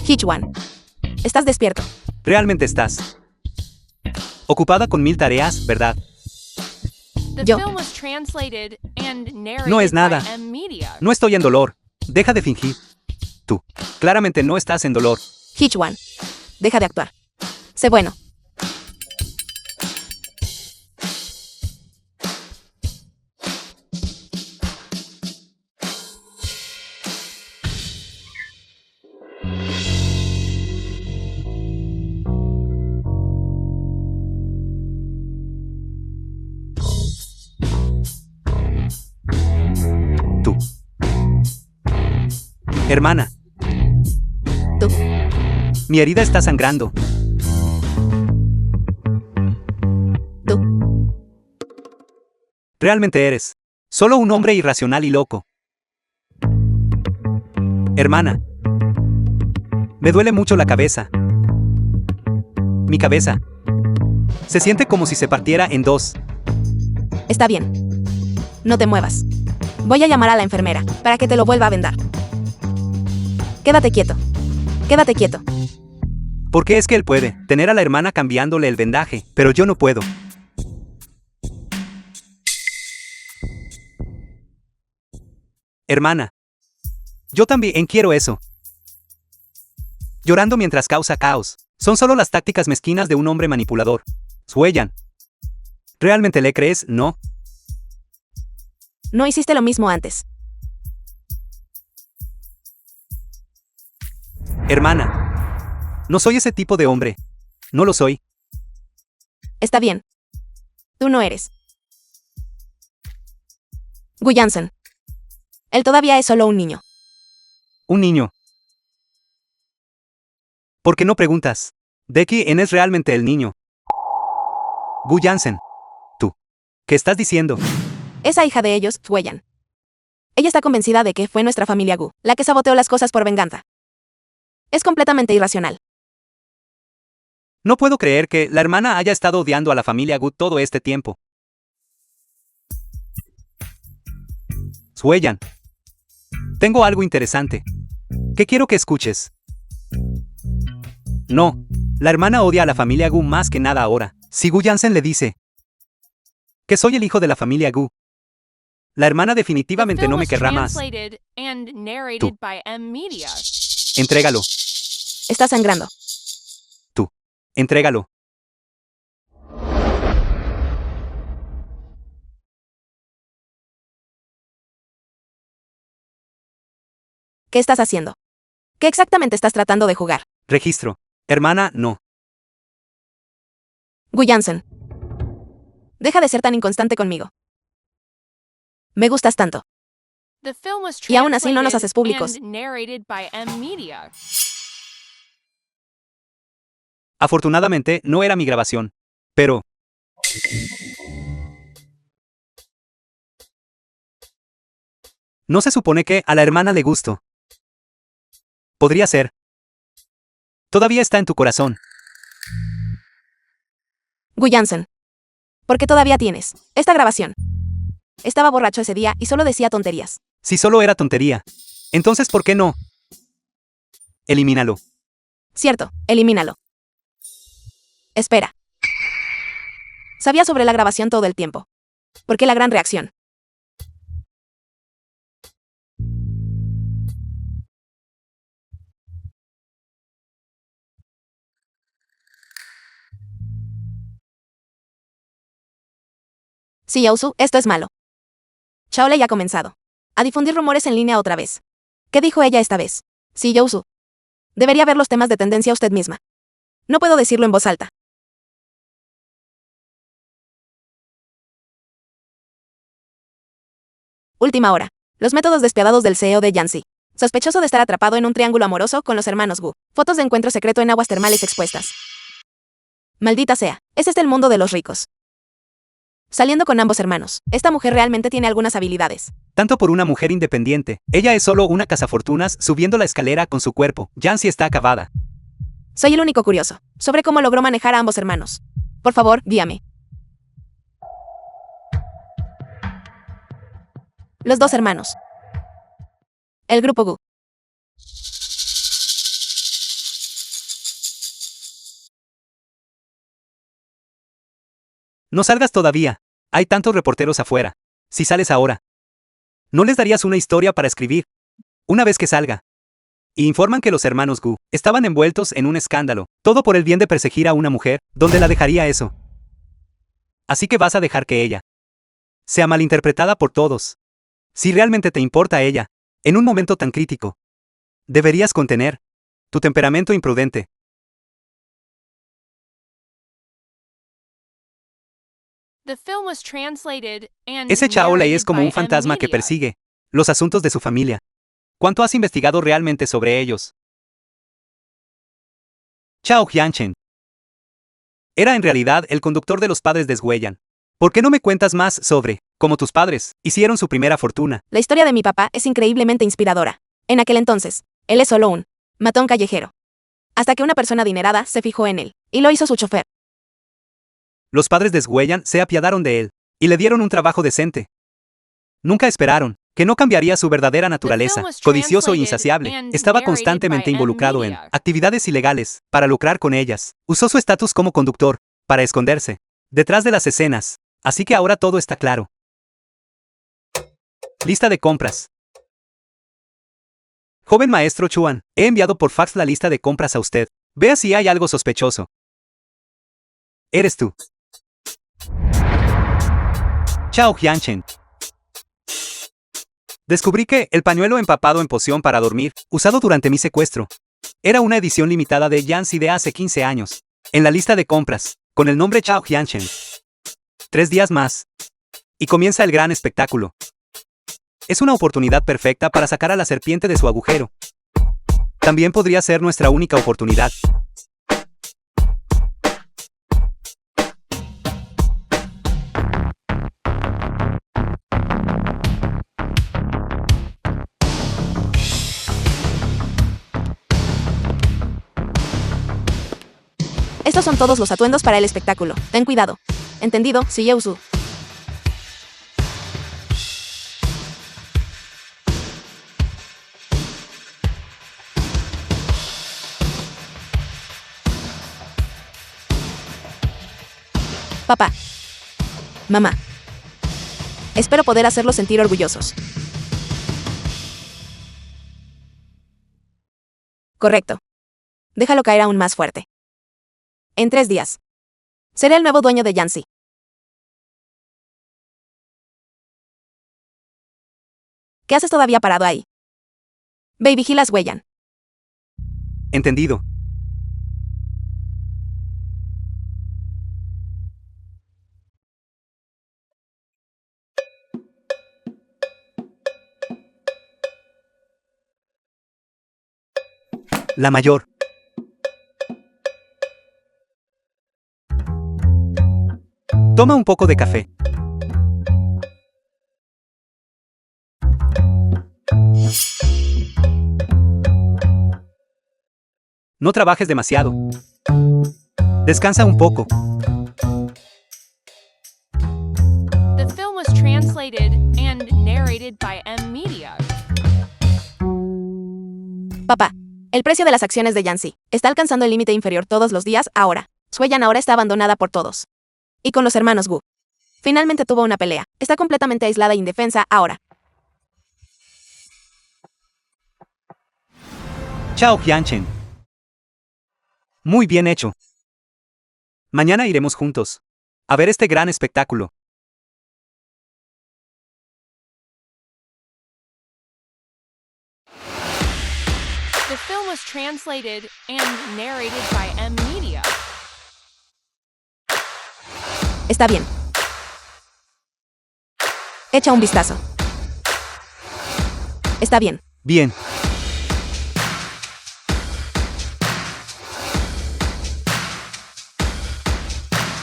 Hichwan, estás despierto. Realmente estás ocupada con 1000 tareas, ¿verdad? The Yo. film was translated and narrated No es nada. by M Media. No estoy en dolor. Deja de fingir. Tú, claramente no estás en dolor. Hichwan, deja de actuar. Sé bueno. Tú. Hermana. Tú. Mi herida está sangrando. Tú. Realmente eres solo un hombre irracional y loco. Hermana. Me duele mucho la cabeza. Mi cabeza se siente como si se partiera en dos. Está bien. No te muevas. Voy a llamar a la enfermera para que te lo vuelva a vendar. Quédate quieto. Quédate quieto. ¿Por qué es que él puede tener a la hermana cambiándole el vendaje, pero yo no puedo? Hermana. Yo también quiero eso. Llorando mientras causa caos. Son solo las tácticas mezquinas de un hombre manipulador. Sueyan. ¿Realmente le crees? No. No hiciste lo mismo antes. Hermana. No soy ese tipo de hombre. No lo soy. Está bien. Tú no eres. Gu Jansen. Él todavía es solo un niño. Un niño. ¿Por qué no preguntas? ¿De quién es realmente el niño? Gu Jansen. Tú. ¿Qué estás diciendo? Esa hija de ellos, Sueyan. Ella está convencida de que fue nuestra familia Gu la que saboteó las cosas por venganza. Es completamente irracional. No puedo creer que la hermana haya estado odiando a la familia Gu todo este tiempo. Sueyan. Tengo algo interesante que quiero que escuches. No, la hermana odia a la familia Gu más que nada ahora. Si Gu Jansen le dice que soy el hijo de la familia Gu, la hermana The definitivamente film no me was querrá más. translated and narrated Tú. by M Media. Entrégalo. Está sangrando. Tú. Entrégalo. ¿Qué estás haciendo? ¿Qué exactamente estás tratando de jugar? Registro. Hermana, no. Gu Jansen. Deja de ser tan inconstante conmigo. Me gustas tanto. The film was Y aún así no nos translated haces públicos. and narrated by M Media. Afortunadamente, no era mi grabación. Pero... ¿no se supone que a la hermana le gusto? Podría ser. Todavía está en tu corazón. Gu Jansen. ¿Por qué todavía tienes esta grabación? Estaba borracho ese día y solo decía tonterías. Si solo era tontería. Entonces, ¿por qué no? Elimínalo. Cierto, elimínalo. Espera. Sabía sobre la grabación todo el tiempo. ¿Por qué la gran reacción? Sí, Yousu, esto es malo. Shaolei ha comenzado a difundir rumores en línea otra vez. ¿Qué dijo ella esta vez? Sí, Yousu. Debería ver los temas de tendencia usted misma. No puedo decirlo en voz alta. Última hora. Los métodos despiadados del CEO de Yancy. Sospechoso de estar atrapado en un triángulo amoroso con los hermanos Gu. Fotos de encuentro secreto en aguas termales expuestas. Maldita sea, ¿es este el mundo de los ricos? Saliendo con ambos hermanos. Esta mujer realmente tiene algunas habilidades. Tanto por una mujer independiente. Ella es solo una cazafortunas subiendo la escalera con su cuerpo. Jancy está acabada. Soy el único curioso sobre cómo logró manejar a ambos hermanos. Por favor, guíame. Los dos hermanos. El grupo Gu. No salgas todavía. Hay tantos reporteros afuera. Si sales ahora, ¿no les darías una historia para escribir? Una vez que salga. Y informan que los hermanos Gu estaban envueltos en un escándalo. Todo por el bien de perseguir a una mujer. ¿Dónde la dejaría eso? Así que vas a dejar que ella sea malinterpretada por todos. Si realmente te importa a ella, en un momento tan crítico, deberías contener tu temperamento imprudente. The film was translated and Ese Shaolei es narrated como by un fantasma que M-Media. persigue los asuntos de su familia. ¿Cuánto has investigado realmente sobre ellos? Chao Hyunchen. Era en realidad el conductor de los padres de Sweyan. ¿Por qué no me cuentas más sobre cómo tus padres hicieron su primera fortuna? La historia de mi papá es increíblemente inspiradora. En aquel entonces, él es solo un matón callejero. Hasta que una persona adinerada se fijó en él y lo hizo su chofer. Los padres de Sweyan se apiadaron de él y le dieron un trabajo decente. Nunca esperaron que no cambiaría su verdadera naturaleza, codicioso e insaciable. Estaba constantemente involucrado en actividades ilegales para lucrar con ellas. Usó su estatus como conductor para esconderse detrás de las escenas. Así que ahora todo está claro. Lista de compras. Joven maestro Chuan, he enviado por fax la lista de compras a usted. Vea si hay algo sospechoso. Eres tú. Chao Hyunchen. Descubrí que el pañuelo empapado en poción para dormir, usado durante mi secuestro, era una edición limitada de Yancy de hace 15 años. En la lista de compras, con el nombre Chao Hyunchen. 3 días más. Y comienza el gran espectáculo. Es una oportunidad perfecta para sacar a la serpiente de su agujero. También podría ser nuestra única oportunidad. Estos son todos los atuendos para el espectáculo. Ten cuidado. ¿Entendido? Sí, Yousu. Papá. Mamá. Espero poder hacerlos sentir orgullosos. Correcto. Déjalo caer aún más fuerte. En 3 días. Seré el nuevo dueño de Yancy. ¿Qué haces todavía parado ahí? Ve y vigilas Weyyan. Entendido. La mayor. Toma un poco de café. No trabajes demasiado. Descansa un poco. The film was translated and narrated by M Media. Papá, el precio de las acciones de Yancy está alcanzando el límite inferior todos los días ahora. Sueyan ahora está abandonada por todos. Y con los hermanos Gu. Finalmente tuvo una pelea. Está completamente aislada e indefensa ahora. Chao Hyunchen. Muy bien hecho. Mañana iremos juntos a ver este gran espectáculo. The film was translated and narrated by M Media. Está bien. Echa un vistazo. Está bien. Bien.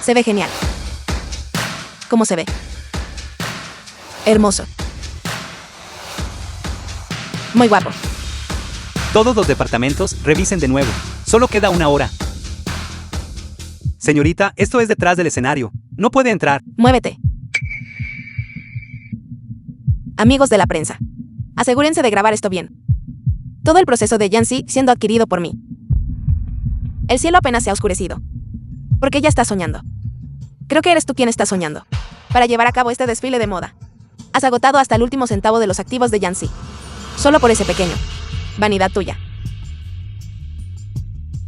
Se ve genial. ¿Cómo se ve? Hermoso. Muy guapo. Todos los departamentos revisen de nuevo. Solo queda una hora. Señorita, esto es detrás del escenario. No puede entrar. Muévete. Amigos de la prensa, asegúrense de grabar esto bien. Todo el proceso de Yancy siendo adquirido por mí. El cielo apenas se ha oscurecido. Porque ya estás soñando. Creo que eres tú quien está soñando. Para llevar a cabo este desfile de moda. Has agotado hasta el último centavo de los activos de Yancy. Solo por ese pequeño. Vanidad tuya.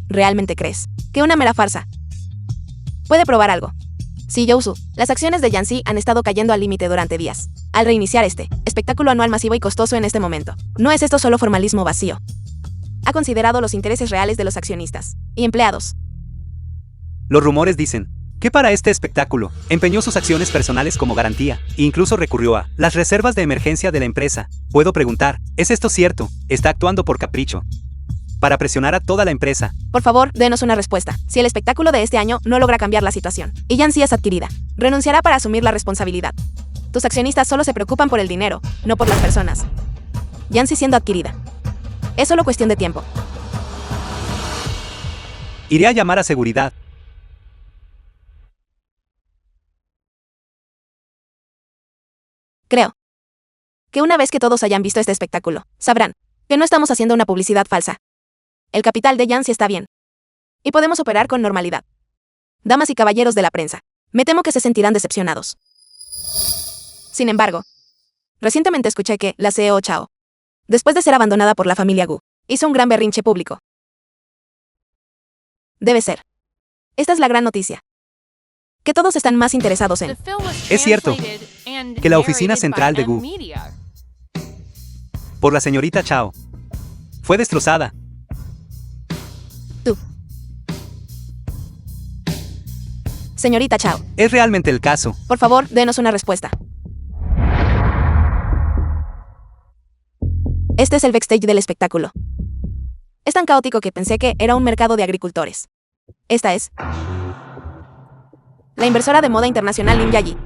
¿Realmente crees que una mera farsa puede probar algo? Sí, Yousu, las acciones de Yancy han estado cayendo al límite durante días. Al reiniciar este espectáculo anual masivo y costoso en este momento, no es esto solo formalismo vacío. Ha considerado los intereses reales de los accionistas y empleados. Los rumores dicen que para este espectáculo empeñó sus acciones personales como garantía e incluso recurrió a las reservas de emergencia de la empresa. Puedo preguntar, ¿es esto cierto? ¿Está actuando por capricho para presionar a toda la empresa? Por favor, denos una respuesta. Si el espectáculo de este año no logra cambiar la situación y Yancy es adquirida, renunciará para asumir la responsabilidad. Tus accionistas solo se preocupan por el dinero, no por las personas. Yancy siendo adquirida. Es solo cuestión de tiempo. Iré a llamar a seguridad. Creo que una vez que todos hayan visto este espectáculo, sabrán que no estamos haciendo una publicidad falsa. El capital de Yancy está bien. Y podemos operar con normalidad. Damas y caballeros de la prensa, me temo que se sentirán decepcionados. Sin embargo, recientemente escuché que la CEO Chao, después de ser abandonada por la familia Gu, hizo un gran berrinche público. Debe ser. Esta es la gran noticia. Que todos están más interesados en. Es cierto que la oficina central de Gu por la señorita Chao fue destrozada. Tú. Señorita Chao, ¿Es realmente el caso? por favor, denos una respuesta. Este es el backstage del espectáculo. Es tan caótico que pensé que era un mercado de agricultores. Esta es la inversora de moda internacional Lim Yayi.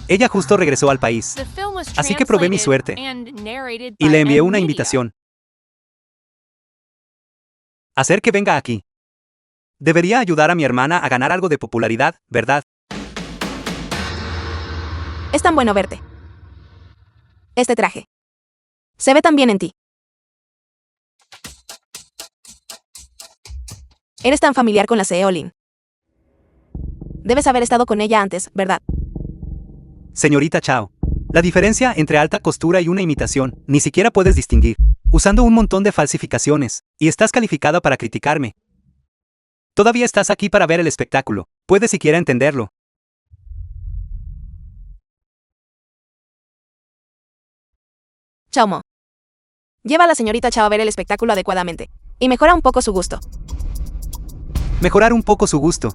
Ella justo regresó al país Así que probé mi suerte y le envié una invitación. Hacer que venga aquí. Debería ayudar a mi hermana a ganar algo de popularidad, ¿verdad? Es tan bueno verte. Este traje se ve tan bien en ti. Eres tan familiar con la CEO Lin. Debes haber estado con ella antes, ¿verdad? Señorita Chao, la diferencia entre alta costura y una imitación ni siquiera puedes distinguir, usando un montón de falsificaciones, y estás calificada para criticarme. Todavía estás aquí para ver el espectáculo, ¿puedes siquiera entenderlo? Chao Mo. Lleva a la señorita Chao a ver el espectáculo adecuadamente. Y mejora un poco su gusto. Mejorar un poco su gusto.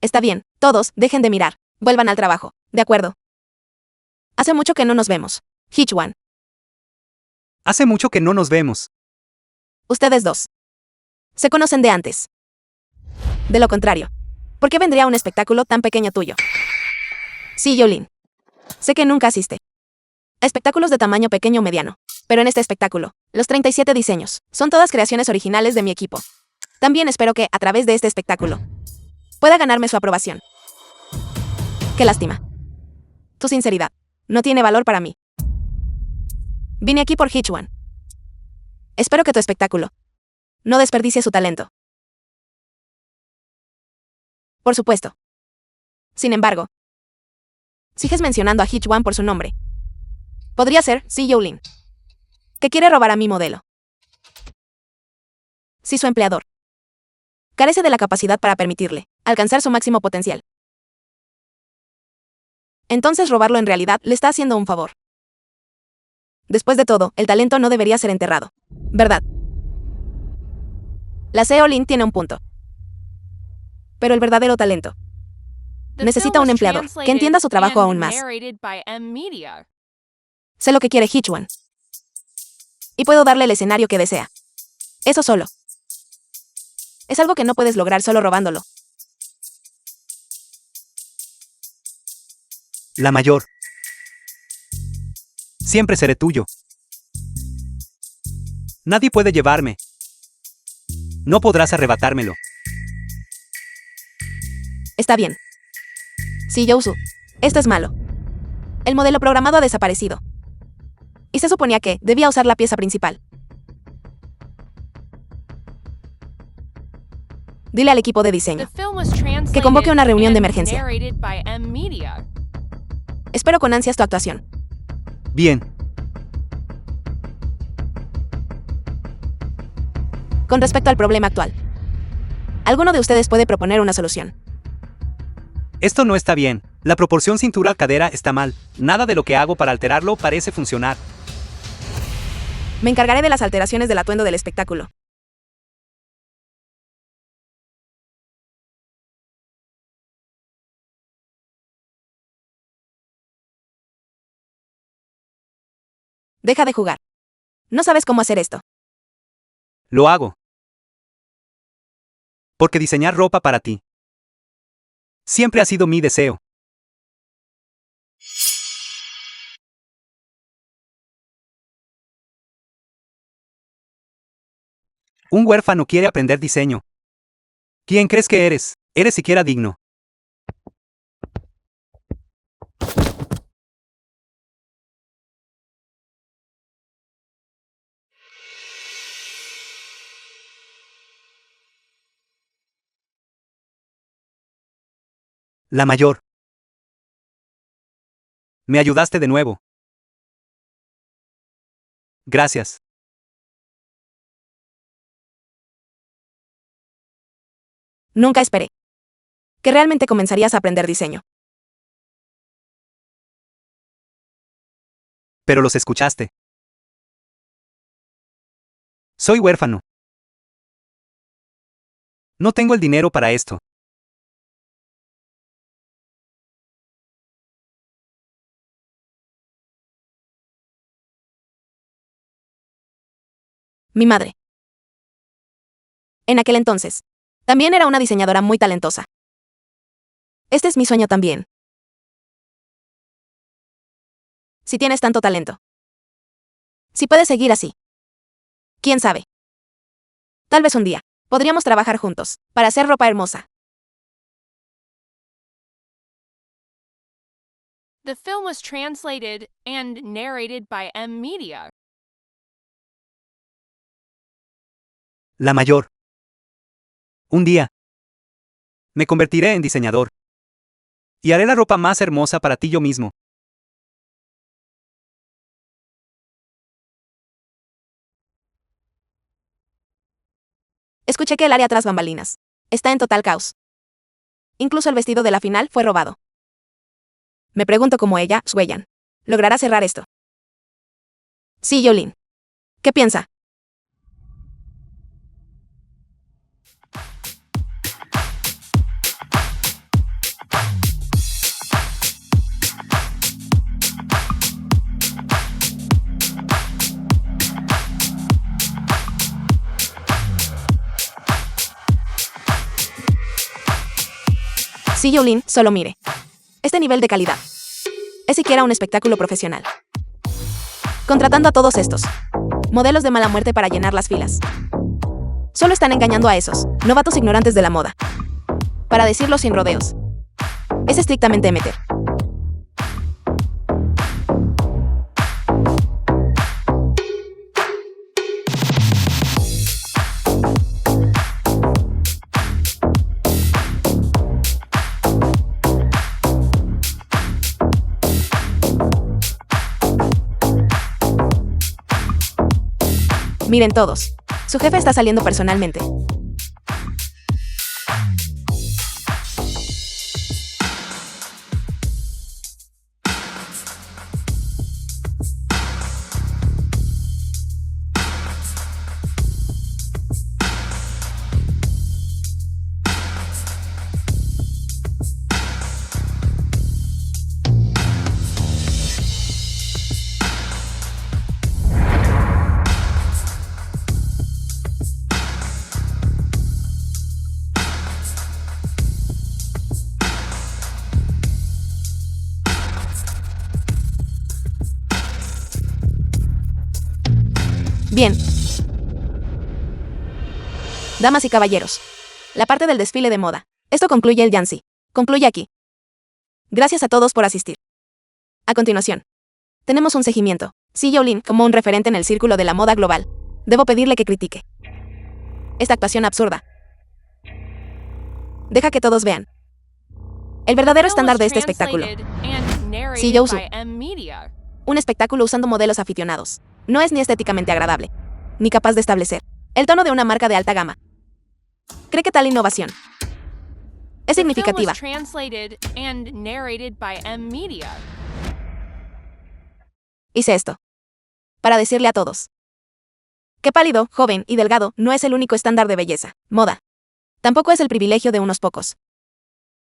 Está bien, todos, dejen de mirar. Vuelvan al trabajo. De acuerdo. Hace mucho que no nos vemos. Hichwan. Hace mucho que no nos vemos. Ustedes dos. Se conocen de antes. De lo contrario, ¿por qué vendría a un espectáculo tan pequeño tuyo? Sí, Yolin. Sé que nunca asiste a espectáculos de tamaño pequeño o mediano, pero en este espectáculo, los 37 diseños son todas creaciones originales de mi equipo. También espero que, a través de este espectáculo, pueda ganarme su aprobación. Qué lástima. Tu sinceridad no tiene valor para mí. Vine aquí por Hichwan. Espero que tu espectáculo no desperdicie su talento. Por supuesto. Sin embargo, sigues mencionando a Hichwan por su nombre. Podría ser Si Yolin, que quiere robar a mi modelo. Si su empleador carece de la capacidad para permitirle alcanzar su máximo potencial, entonces robarlo en realidad le está haciendo un favor. Después de todo, el talento no debería ser enterrado, ¿verdad? La Seolin tiene un punto. Pero el verdadero talento necesita un empleador que entienda su trabajo aún más. Sé lo que quiere Hichwan. Y puedo darle el escenario que desea. Eso solo. Es algo que no puedes lograr solo robándolo. La mayor. Siempre seré tuyo. Nadie puede llevarme. No podrás arrebatármelo. Está bien. Sí, Yousu. Esto es malo. El modelo programado ha desaparecido. Y se suponía que debía usar la pieza principal. Dile al equipo de diseño que convoque una reunión de emergencia. Espero con ansias tu actuación. Bien. Con respecto al problema actual, ¿alguno de ustedes puede proponer una solución? Esto no está bien. La proporción cintura-cadera está mal. Nada de lo que hago para alterarlo parece funcionar. Me encargaré de las alteraciones del atuendo del espectáculo. Deja de jugar. No sabes cómo hacer esto. Lo hago. Porque diseñar ropa para ti siempre ha sido mi deseo. Un huérfano quiere aprender diseño. ¿Quién crees que eres? ¿Eres siquiera digno? La mayor. Me ayudaste de nuevo. Gracias. Nunca esperé que realmente comenzarías a aprender diseño. Pero los escuchaste. Soy huérfano. No tengo el dinero para esto. Mi madre. En aquel entonces, también era una diseñadora muy talentosa. Este es mi sueño también. Si tienes tanto talento. Si puedes seguir así. ¿Quién sabe? Tal vez un día podríamos trabajar juntos para hacer ropa hermosa. The film was translated and narrated by M Media. La mayor. Un día. Me convertiré en diseñador. Y haré la ropa más hermosa para ti yo mismo. Escuché que el área tras bambalinas está en total caos. Incluso el vestido de la final fue robado. Me pregunto cómo ella, Shueyan, logrará cerrar esto. Sí, Yolin. ¿Qué piensa? Sí, Yolin, solo mire. Este nivel de calidad. Es siquiera un espectáculo profesional. Contratando a todos estos modelos de mala muerte para llenar las filas. Solo están engañando a esos novatos ignorantes de la moda. Para decirlo sin rodeos. Es estrictamente amateur. Miren todos. Su jefe está saliendo personalmente. Bien. Damas y caballeros. La parte del desfile de moda. Esto concluye el Yanxi. Concluye aquí. Gracias a todos por asistir. A continuación, tenemos un seguimiento. Si Yolin, como un referente en el círculo de la moda global, debo pedirle que critique esta actuación absurda. Deja que todos vean el verdadero estándar de este espectáculo. Sí, Yousu. Un espectáculo usando modelos aficionados. No es ni estéticamente agradable, ni capaz de establecer el tono de una marca de alta gama. ¿Cree que tal innovación es significativa? Hice esto para decirle a todos que pálido, joven y delgado no es el único estándar de belleza, moda. Tampoco es el privilegio de unos pocos.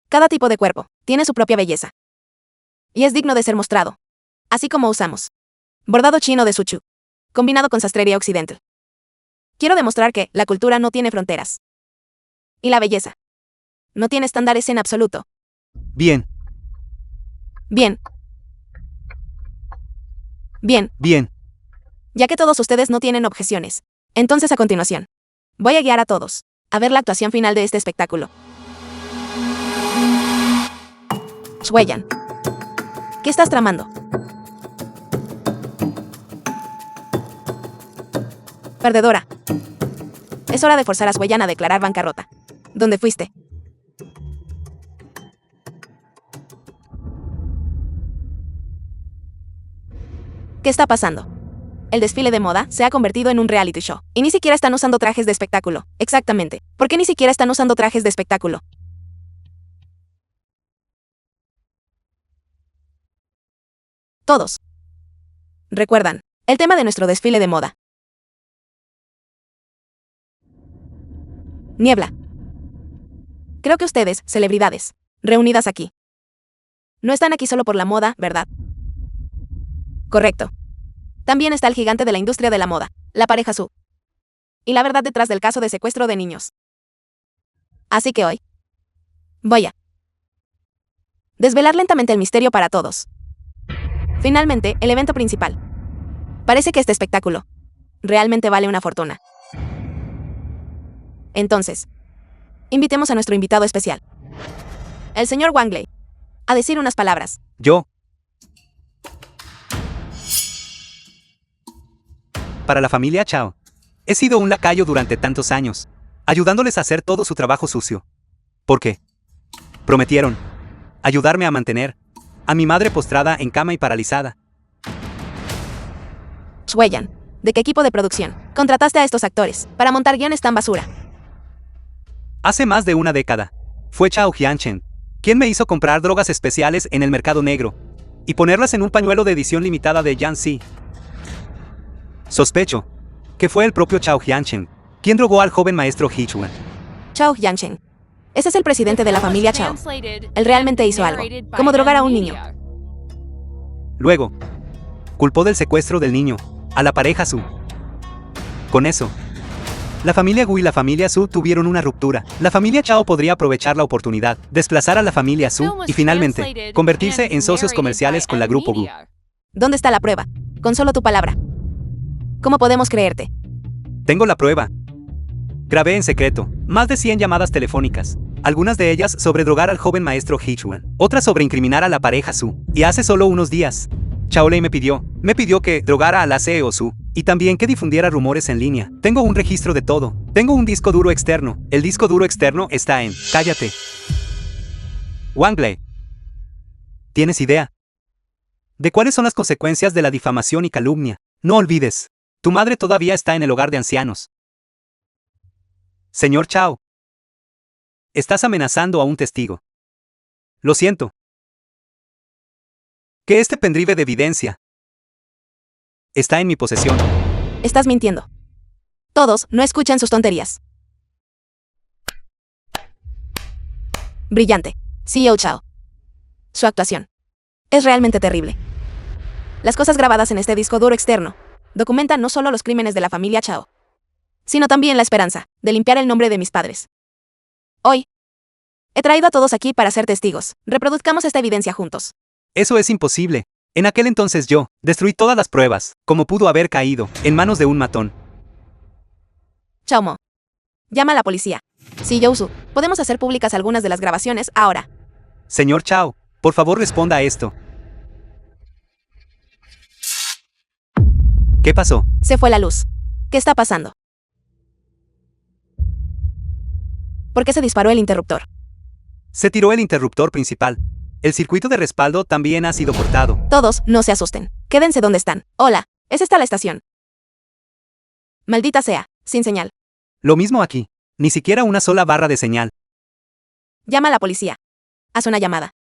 Cada tipo de cuerpo tiene su propia belleza. Y es digno de ser mostrado. Así como usamos bordado chino de Suchu, combinado con sastrería occidental. Quiero demostrar que la cultura no tiene fronteras. Y la belleza no tiene estándares en absoluto. Bien. Bien. Bien. Bien. Ya que todos ustedes no tienen objeciones, entonces a continuación, voy a guiar a todos a ver la actuación final de este espectáculo. Shueyan, ¿qué estás tramando? Perdedora. Es hora de forzar a Shueyan a declarar bancarrota. ¿Dónde fuiste? ¿Qué está pasando? El desfile de moda se ha convertido en un reality show. Y ni siquiera están usando trajes de espectáculo. Exactamente. ¿Por qué ni siquiera están usando trajes de espectáculo? Todos recuerdan el tema de nuestro desfile de moda. Niebla. Creo que ustedes, celebridades, reunidas aquí, no están aquí solo por la moda, ¿verdad? Correcto. También está el gigante de la industria de la moda, la pareja Su. Y la verdad detrás del caso de secuestro de niños. Así que hoy voy a desvelar lentamente el misterio para todos. Finalmente, el evento principal. Parece que este espectáculo realmente vale una fortuna. Entonces, invitemos a nuestro invitado especial, el señor Wang Lei, a decir unas palabras. Yo. Para la familia Chao, he sido un lacayo durante tantos años, ayudándoles a hacer todo su trabajo sucio. ¿Por qué? Prometieron ayudarme a mantener a mi madre postrada en cama y paralizada. Shueyan, ¿de qué equipo de producción contrataste a estos actores para montar guiones tan basura? Hace más de una década. Fue Chao Hyunchen quien me hizo comprar drogas especiales en el mercado negro y ponerlas en un pañuelo de edición limitada de Yanxi. Sospecho que fue el propio Chao Hyunchen quien drogó al joven maestro Hichuan. Chao Hyunchen. Ese es el presidente de la familia Chao. Él realmente hizo algo, como drogar a un niño. Luego, culpó del secuestro del niño a la pareja Su. Con eso, la familia Gu y la familia Su tuvieron una ruptura. La familia Chao podría aprovechar la oportunidad, desplazar a la familia Su y finalmente convertirse en socios comerciales con la grupo Gu. ¿Dónde está la prueba? Con solo tu palabra. ¿Cómo podemos creerte? Tengo la prueba. Grabé en secreto más de 100 llamadas telefónicas, algunas de ellas sobre drogar al joven maestro Hichuan, otras sobre incriminar a la pareja Su. Y hace solo unos días, Chao Lei me pidió que drogara a la CEO Su y también que difundiera rumores en línea. Tengo un registro de todo. Tengo un disco duro externo. El disco duro externo está en... Cállate. Wang Lei. ¿Tienes idea de cuáles son las consecuencias de la difamación y calumnia? No olvides, tu madre todavía está en el hogar de ancianos. Señor Chao, estás amenazando a un testigo. Lo siento. Que este pendrive de evidencia está en mi posesión. Estás mintiendo. Todos no escuchan sus tonterías. Brillante. CEO Chao. Su actuación es realmente terrible. Las cosas grabadas en este disco duro externo documentan no solo los crímenes de la familia Chao, sino también la esperanza de limpiar el nombre de mis padres. Hoy, he traído a todos aquí para ser testigos. Reproduzcamos esta evidencia juntos. Eso es imposible. En aquel entonces yo destruí todas las pruebas, como pudo haber caído en manos de un matón. Chao Mo. Llama a la policía. Sí, Yousu, podemos hacer públicas algunas de las grabaciones ahora. Señor Chao, por favor responda a esto. ¿Qué pasó? Se fue la luz. ¿Qué está pasando? ¿Por qué se disparó el interruptor? Se tiró el interruptor principal. El circuito de respaldo también ha sido cortado. Todos, no se asusten. Quédense donde están. Hola, ¿es esta la estación? Maldita sea, sin señal. Lo mismo aquí. Ni siquiera una sola barra de señal. Llama a la policía. Haz una llamada.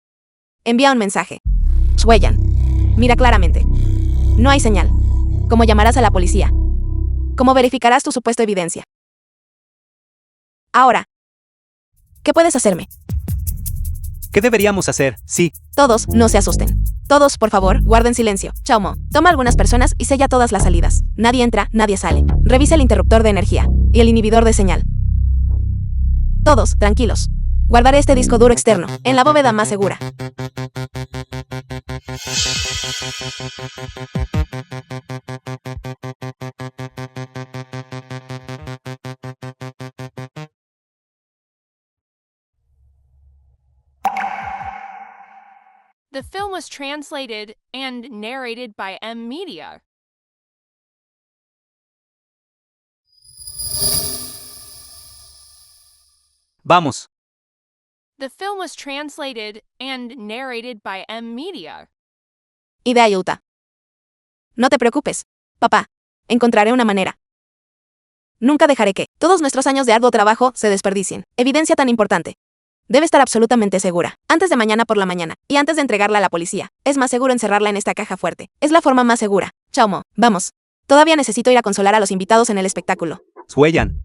Envía un mensaje. Shueyan. Mira claramente. No hay señal. ¿Cómo llamarás a la policía? ¿Cómo verificarás tu supuesta evidencia? Ahora, ¿qué puedes hacerme? ¿Qué deberíamos hacer? Sí. Todos, no se asusten. Todos, por favor, guarden silencio. Chao Mo, toma algunas personas y sella todas las salidas. Nadie entra, nadie sale. Revisa el interruptor de energía y el inhibidor de señal. Todos, tranquilos. Guardaré este disco duro externo en la bóveda más segura. The film was translated and narrated by M Media. Vamos. The film was translated and narrated by M Media. Idea Yuta. No te preocupes, papá. Encontraré una manera. Nunca dejaré que todos nuestros años de arduo trabajo se desperdicien. Evidencia tan importante. Debe estar absolutamente segura, antes de mañana por la mañana, y antes de entregarla a la policía. Es más seguro encerrarla en esta caja fuerte. Es la forma más segura. Chao Mo, vamos. Todavía necesito ir a consolar a los invitados en el espectáculo. Shueyan.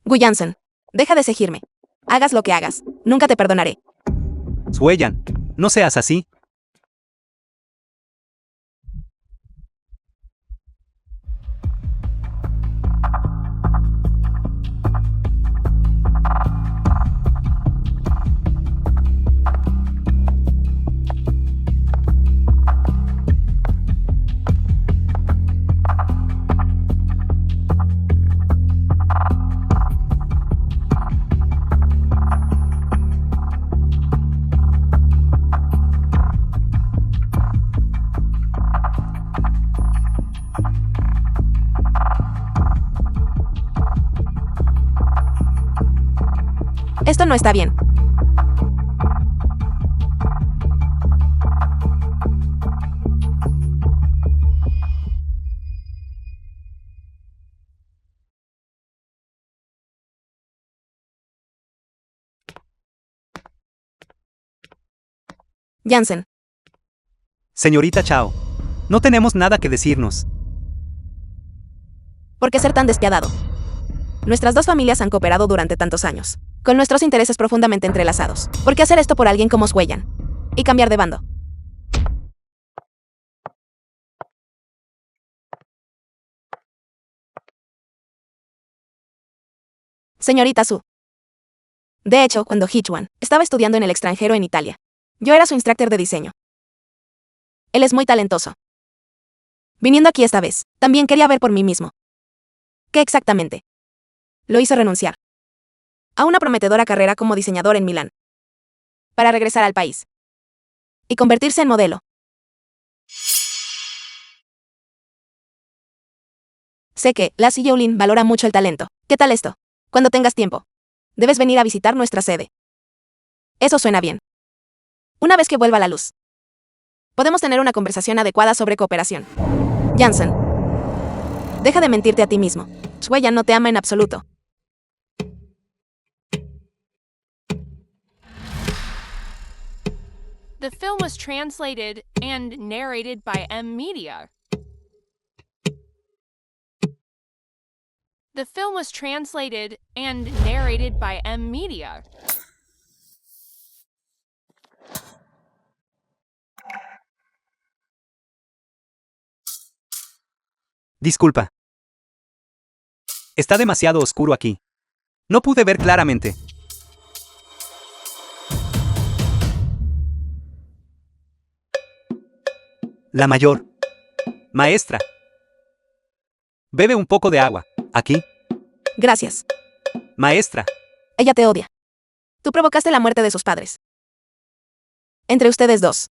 Gu Yansen, deja de seguirme. Hagas lo que hagas, nunca te perdonaré. Shueyan, no seas así. Esto no está bien. Jansen, Señorita Chao. No tenemos nada que decirnos. ¿por qué ser tan despiadado? Nuestras dos familias han cooperado durante tantos años, con nuestros intereses profundamente entrelazados. ¿Por qué hacer esto por alguien como Shueyan? Y cambiar de bando. Señorita Su. De hecho, cuando Hichuan estaba estudiando en el extranjero en Italia, yo era su instructor de diseño. Él es muy talentoso. Viniendo aquí esta vez, también quería ver por mí mismo. ¿Qué exactamente? Lo hizo renunciar a una prometedora carrera como diseñador en Milán, para regresar al país y convertirse en modelo. Sé que la Yulin valora mucho el talento. ¿Qué tal esto? Cuando tengas tiempo, debes venir a visitar nuestra sede. Eso suena bien. Una vez que vuelva la luz, podemos tener una conversación adecuada sobre cooperación. Jansen, deja de mentirte a ti mismo. Shueyan no te ama en absoluto. The film was translated and narrated by M Media. The film was translated and narrated by M Media. Disculpa. Está demasiado oscuro aquí. No pude ver claramente. La mayor. Maestra. Bebe un poco de agua. Aquí. Gracias. Maestra. Ella te odia. Tú provocaste la muerte de sus padres. Entre ustedes dos.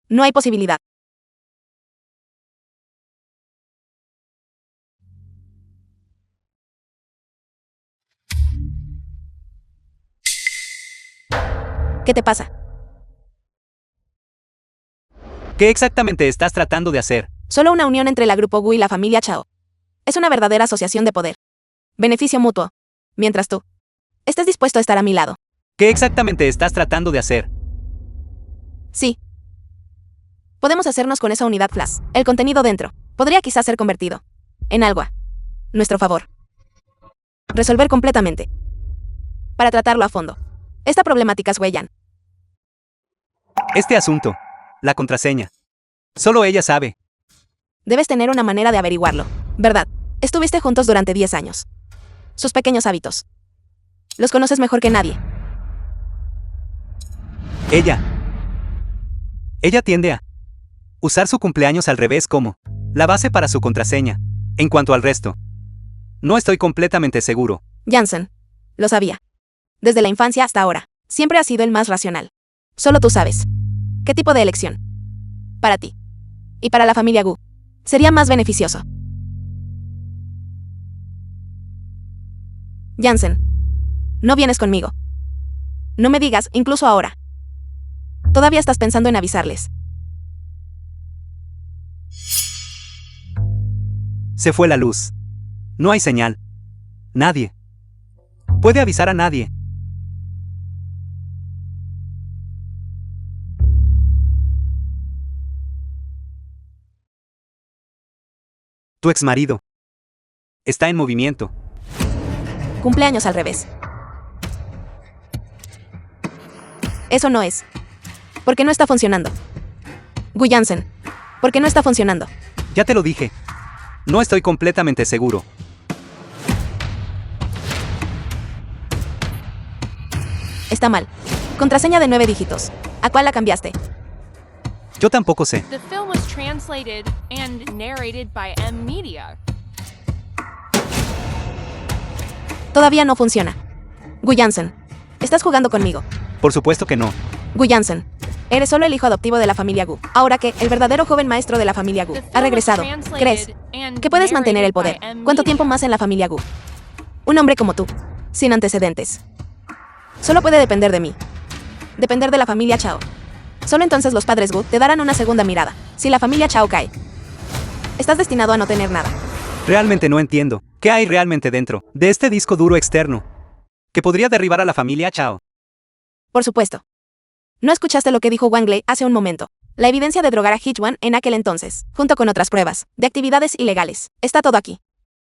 No hay posibilidad. ¿Qué te pasa? ¿Qué exactamente estás tratando de hacer? Solo una unión entre la Grupo Gu y la familia Chao. Es una verdadera asociación de poder. Beneficio mutuo. Mientras tú estés dispuesto a estar a mi lado. ¿Qué exactamente estás tratando de hacer? Sí. Podemos hacernos con esa unidad flash. El contenido dentro podría quizás ser convertido en algo a nuestro favor. Resolver completamente. Para tratarlo a fondo. Esta problemática es Shueyan. Este asunto. La contraseña. Solo ella sabe. Debes tener una manera de averiguarlo, ¿verdad? Estuviste juntos durante 10 años. Sus pequeños hábitos. Los conoces mejor que nadie. Ella tiende a usar su cumpleaños al revés como la base para su contraseña. En cuanto al resto, no estoy completamente seguro. Jansen. Lo sabía. Desde la infancia hasta ahora, siempre has sido el más racional. Solo tú sabes. ¿Qué tipo de elección? Para ti. Y para la familia Gu. Sería más beneficioso. Jansen. No vienes conmigo. No me digas, incluso ahora. Todavía estás pensando en avisarles. Se fue la luz. No hay señal. Nadie puede avisar a nadie. Tu exmarido está en movimiento. Cumpleaños al revés. Eso no es. ¿Por qué no está funcionando? Gu Jansen. ¿Por qué no está funcionando? Ya te lo dije. No estoy completamente seguro. Está mal. Contraseña de 9 dígitos. ¿A cuál la cambiaste? Yo tampoco sé. The film was translated and narrated by M Media. Todavía no funciona. Gu Jansen. Estás jugando conmigo. Por supuesto que no. Gu Jansen. Eres solo el hijo adoptivo de la familia Gu. Ahora que el verdadero joven maestro de la familia Gu ha regresado, ¿crees que puedes mantener el poder? ¿Cuánto tiempo más en la familia Gu? Un hombre como tú, sin antecedentes. Solo puede depender de mí. Depender de la familia Chao. Solo entonces los padres Gu te darán una segunda mirada. Si la familia Chao cae, estás destinado a no tener nada. Realmente no entiendo. ¿Qué hay realmente dentro de este disco duro externo que podría derribar a la familia Chao? Por supuesto. No escuchaste lo que dijo Wangley hace un momento. La evidencia de drogar a Hitchwan en aquel entonces, junto con otras pruebas, de actividades ilegales, está todo aquí.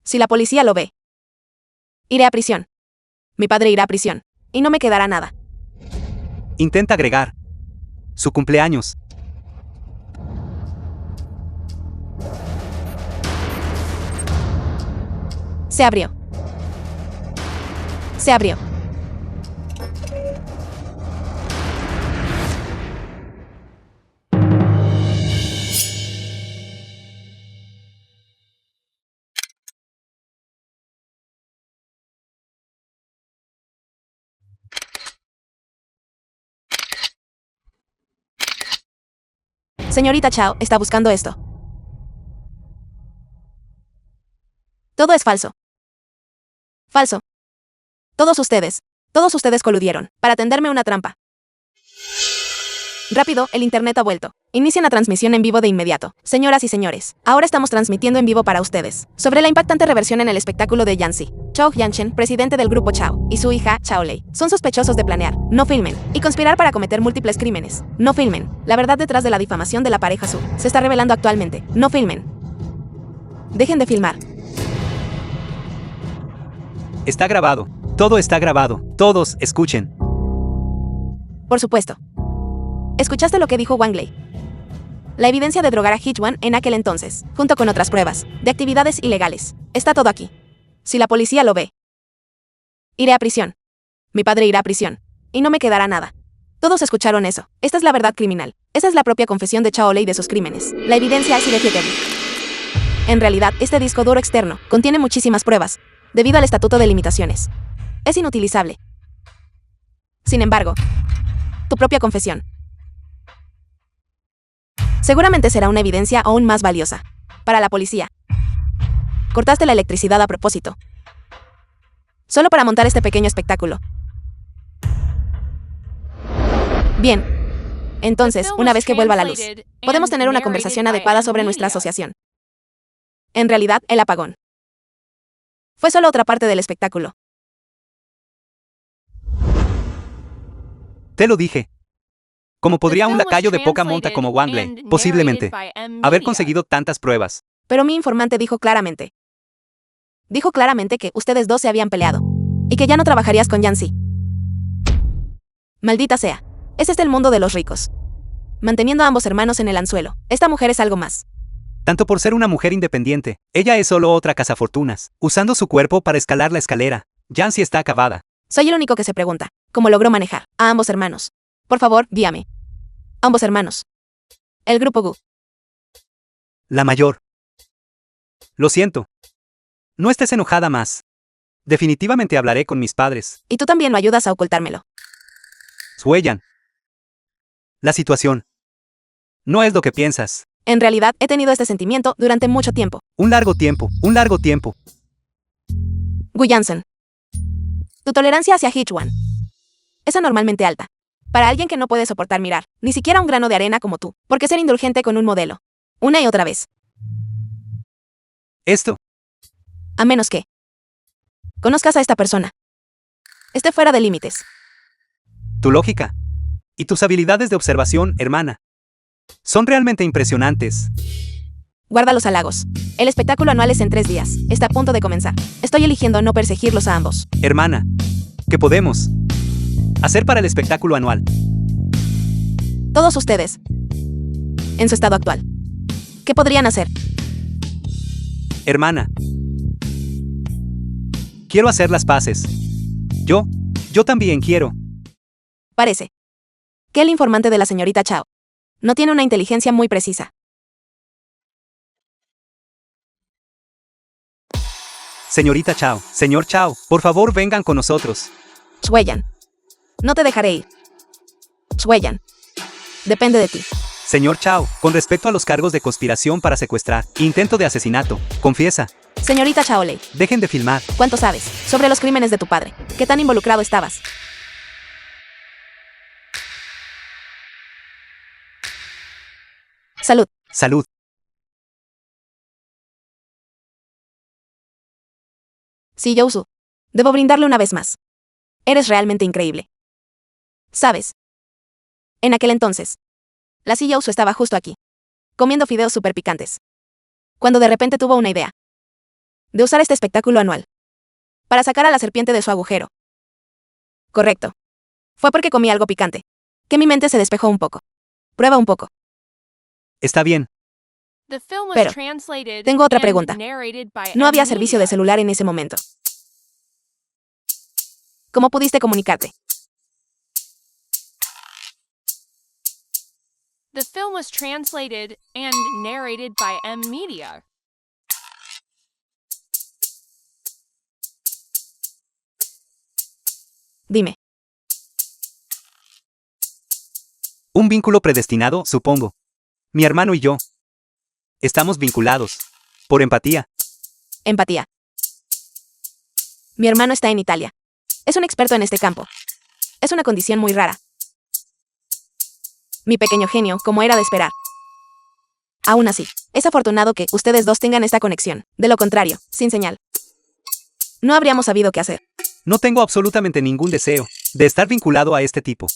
Si la policía lo ve, iré a prisión. Mi padre irá a prisión. Y no me quedará nada. Intenta agregar su cumpleaños. Se abrió. Se abrió. Señorita Chao está buscando esto. Todo es falso. Falso. Todos ustedes coludieron para tenderme una trampa. Rápido, el internet ha vuelto. Inician la transmisión en vivo de inmediato. Señoras y señores, ahora estamos transmitiendo en vivo para ustedes sobre la impactante reversión en el espectáculo de Yanxi. Chao Yanchen, presidente del grupo Chao, y su hija, Chao Lei, son sospechosos de planear, no filmen, y conspirar para cometer múltiples crímenes. No filmen. La verdad detrás de la difamación de la pareja Su se está revelando actualmente. No filmen. Dejen de filmar. Está grabado. Todo está grabado. Todos, escuchen. Por supuesto. ¿Escuchaste lo que dijo Wangley? La evidencia de drogar a Hitchwan en aquel entonces, junto con otras pruebas, de actividades ilegales, está todo aquí. Si la policía lo ve, iré a prisión. Mi padre irá a prisión. Y no me quedará nada. Todos escucharon eso. Esta es la verdad criminal. Esa es la propia confesión de Chao Lei de sus crímenes. La evidencia es irrefutable. En realidad, este disco duro externo contiene muchísimas pruebas, debido al estatuto de limitaciones. Es inutilizable. Sin embargo, tu propia confesión seguramente será una evidencia aún más valiosa para la policía. Cortaste la electricidad a propósito, solo para montar este pequeño espectáculo. Bien. Entonces, una vez que vuelva la luz, podemos tener una conversación adecuada sobre nuestra asociación. En realidad, el apagón fue solo otra parte del espectáculo. Te lo dije. ¿Cómo podría un lacayo de poca monta como Wangley, posiblemente, haber conseguido tantas pruebas? Pero mi informante dijo claramente que ustedes dos se habían peleado y que ya no trabajarías con Yanxi. Maldita sea. Ese es el mundo de los ricos. Manteniendo a ambos hermanos en el anzuelo. Esta mujer es algo más. Tanto por ser una mujer independiente, ella es solo otra cazafortunas, usando su cuerpo para escalar la escalera. Yanxi está acabada. Soy el único que se pregunta cómo logró manejar a ambos hermanos. Por favor, dígame. Ambos hermanos. El grupo Gu. La mayor. Lo siento. No estés enojada más. Definitivamente hablaré con mis padres. Y tú también lo ayudas a ocultármelo. Sueyan. La situación no es lo que piensas. En realidad, he tenido este sentimiento durante mucho tiempo. Un largo tiempo. Gu Yansen. Tu tolerancia hacia Hitchwan es anormalmente alta. Para alguien que no puede soportar mirar, ni siquiera un grano de arena como tú, porque ser indulgente con un modelo. Una y otra vez. Esto. A menos que conozcas a esta persona. Esté fuera de límites. Tu lógica y tus habilidades de observación, hermana, son realmente impresionantes. Guarda los halagos. El espectáculo anual es en 3 días. Está a punto de comenzar. Estoy eligiendo no perseguirlos a ambos. Hermana, ¿qué podemos hacer para el espectáculo anual? Todos ustedes, en su estado actual, ¿qué podrían hacer? Hermana, quiero hacer las paces. Yo también quiero. Parece que el informante de la señorita Chao no tiene una inteligencia muy precisa. Señorita Chao, señor Chao, por favor vengan con nosotros. Shueyan. No te dejaré ir. Shueyan. Depende de ti. Señor Chao, con respecto a los cargos de conspiración para secuestrar, intento de asesinato, confiesa. Señorita Chao Lei, Dejen de filmar. ¿cuánto sabes sobre los crímenes de tu padre? ¿Qué tan involucrado estabas? Salud. Salud. Sí, Yousu. Debo brindarle una vez más. Eres realmente increíble. ¿Sabes? En aquel entonces, la CEO estaba justo aquí, comiendo fideos súper picantes, cuando de repente tuvo una idea. De usar este espectáculo anual para sacar a la serpiente de su agujero. Correcto. Fue porque comí algo picante, que mi mente se despejó un poco. Prueba un poco. Está bien. Pero, tengo otra pregunta. No había servicio de celular en ese momento. ¿Cómo pudiste comunicarte? The film was translated and narrated by M Media. Dime. Un vínculo predestinado, supongo. Mi hermano y yo. Estamos vinculados. Por empatía. Empatía. Mi hermano está en Italia. Es un experto en este campo. Es una condición muy rara. Mi pequeño genio, como era de esperar. Aún así, es afortunado que ustedes dos tengan esta conexión. De lo contrario, sin señal, no habríamos sabido qué hacer. No tengo absolutamente ningún deseo de estar vinculado a este tipo.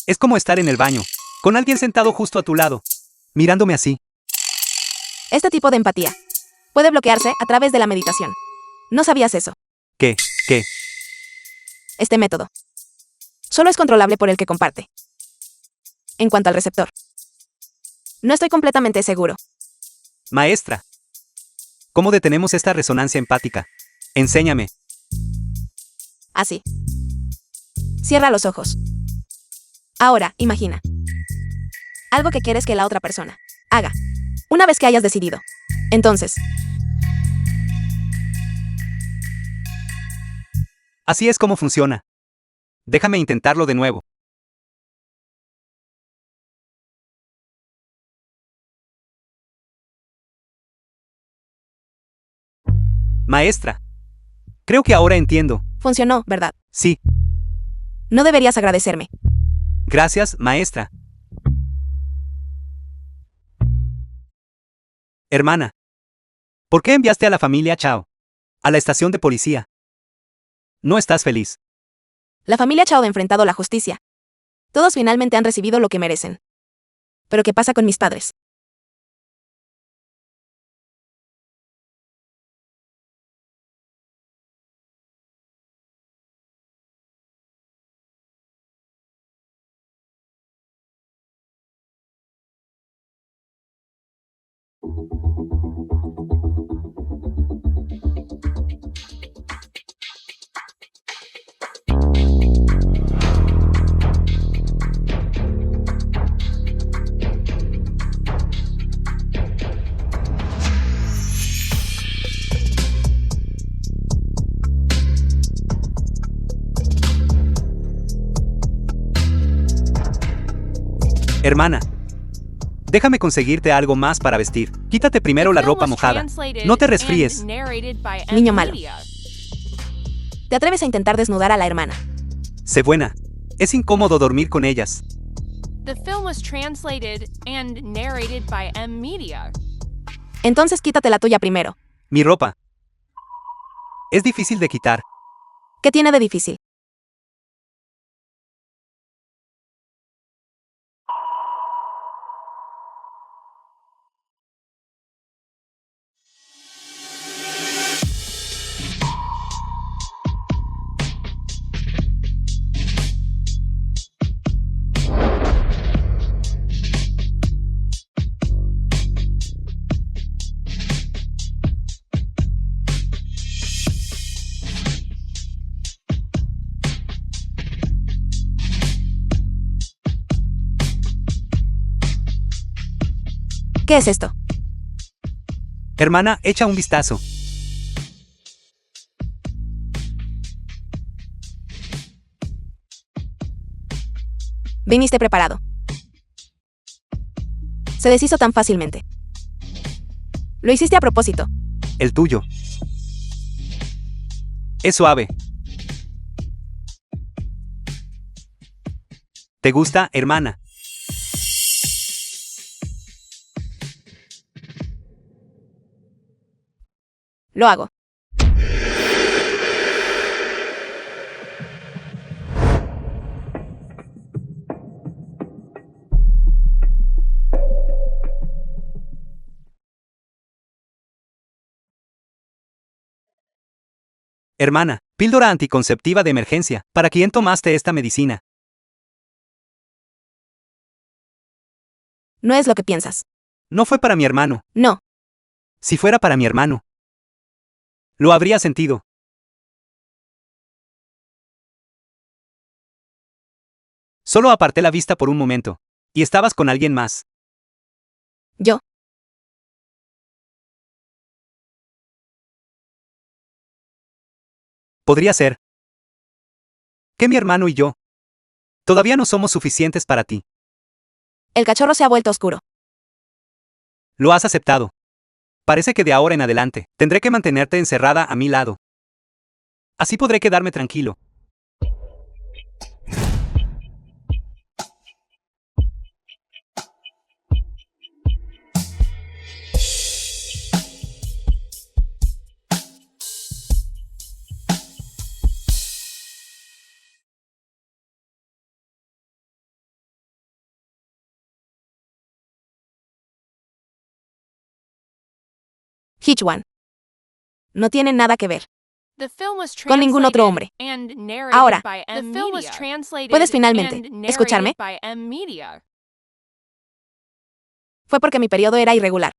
Es como estar en el baño, con alguien sentado justo a tu lado, mirándome así. Este tipo de empatía puede bloquearse a través de la meditación. ¿No sabías eso? ¿Qué? Este método solo es controlable por el que comparte. En cuanto al receptor, no estoy completamente seguro. Maestra, ¿cómo detenemos esta resonancia empática? Enséñame. Así. Cierra los ojos. Ahora, imagina algo que quieres que la otra persona haga. Una vez que hayas decidido, entonces, Así es como funciona. Déjame intentarlo de nuevo. Maestra, creo que ahora entiendo. funcionó, ¿verdad? Sí, No deberías agradecerme. gracias, maestra. Hermana, ¿por qué enviaste a la familia Chao a la estación de policía? No estás feliz. La familia Chao ha enfrentado la justicia. Todos finalmente han recibido lo que merecen. Pero ¿qué pasa con mis padres? Hermana, déjame conseguirte algo más para vestir. Quítate primero la ropa mojada. No te resfríes. Niño malo. ¿Te atreves a intentar desnudar a la hermana? Sé buena. Es incómodo dormir con ellas. The film was translated and narrated by M Media. Entonces quítate la tuya primero. Mi ropa. Es difícil de quitar. ¿Qué tiene de difícil? ¿Qué es esto? Hermana, echa un vistazo. Viniste preparado. Se deshizo tan fácilmente. Lo hiciste a propósito. El tuyo. Es suave. ¿Te gusta, hermana? Lo hago. Hermana, píldora anticonceptiva de emergencia. ¿Para quién tomaste esta medicina? No es lo que piensas. No fue para mi hermano. No. Si fuera para mi hermano, lo habría sentido. Solo aparté la vista por un momento. Y estabas con alguien más. Yo. Podría ser que mi hermano y yo todavía no somos suficientes para ti. El cachorro se ha vuelto oscuro. Lo has aceptado. Parece que de ahora en adelante tendré que mantenerte encerrada a mi lado. Así podré quedarme tranquilo. Hichwan. No tiene nada que ver The film was con ningún otro hombre. translated and narrated Ahora, by M Media. ¿puedes finalmente and narrated escucharme? by M Media. Fue porque mi periodo era irregular.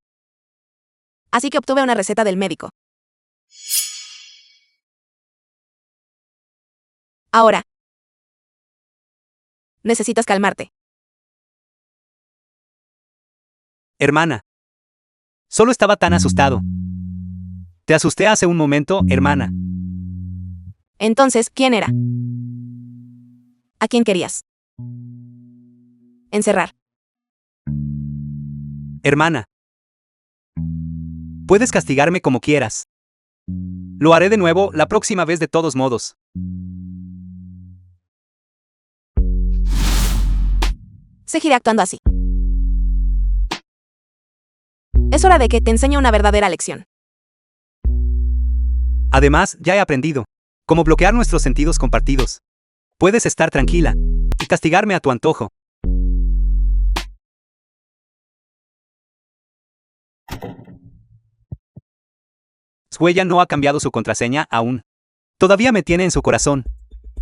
Así que obtuve una receta del médico. Ahora. Necesitas calmarte. Hermana. Solo estaba tan asustado. Te asusté hace un momento, hermana. Entonces, ¿quién era? ¿A quién querías encerrar? Hermana. Puedes castigarme como quieras. Lo haré de nuevo la próxima vez de todos modos. Seguiré actuando así. Es hora de que te enseñe una verdadera lección. Además, ya he aprendido cómo bloquear nuestros sentidos compartidos. Puedes estar tranquila y castigarme a tu antojo. Suella no ha cambiado su contraseña aún. Todavía me tiene en su corazón.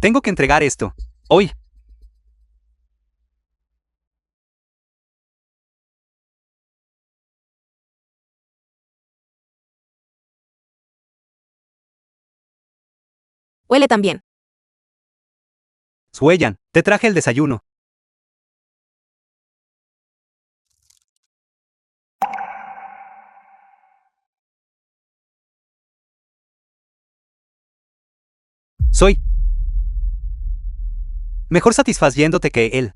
Tengo que entregar esto hoy. Huele tan bien. Suellan, te traje el desayuno. Soy mejor satisfaciéndote que él.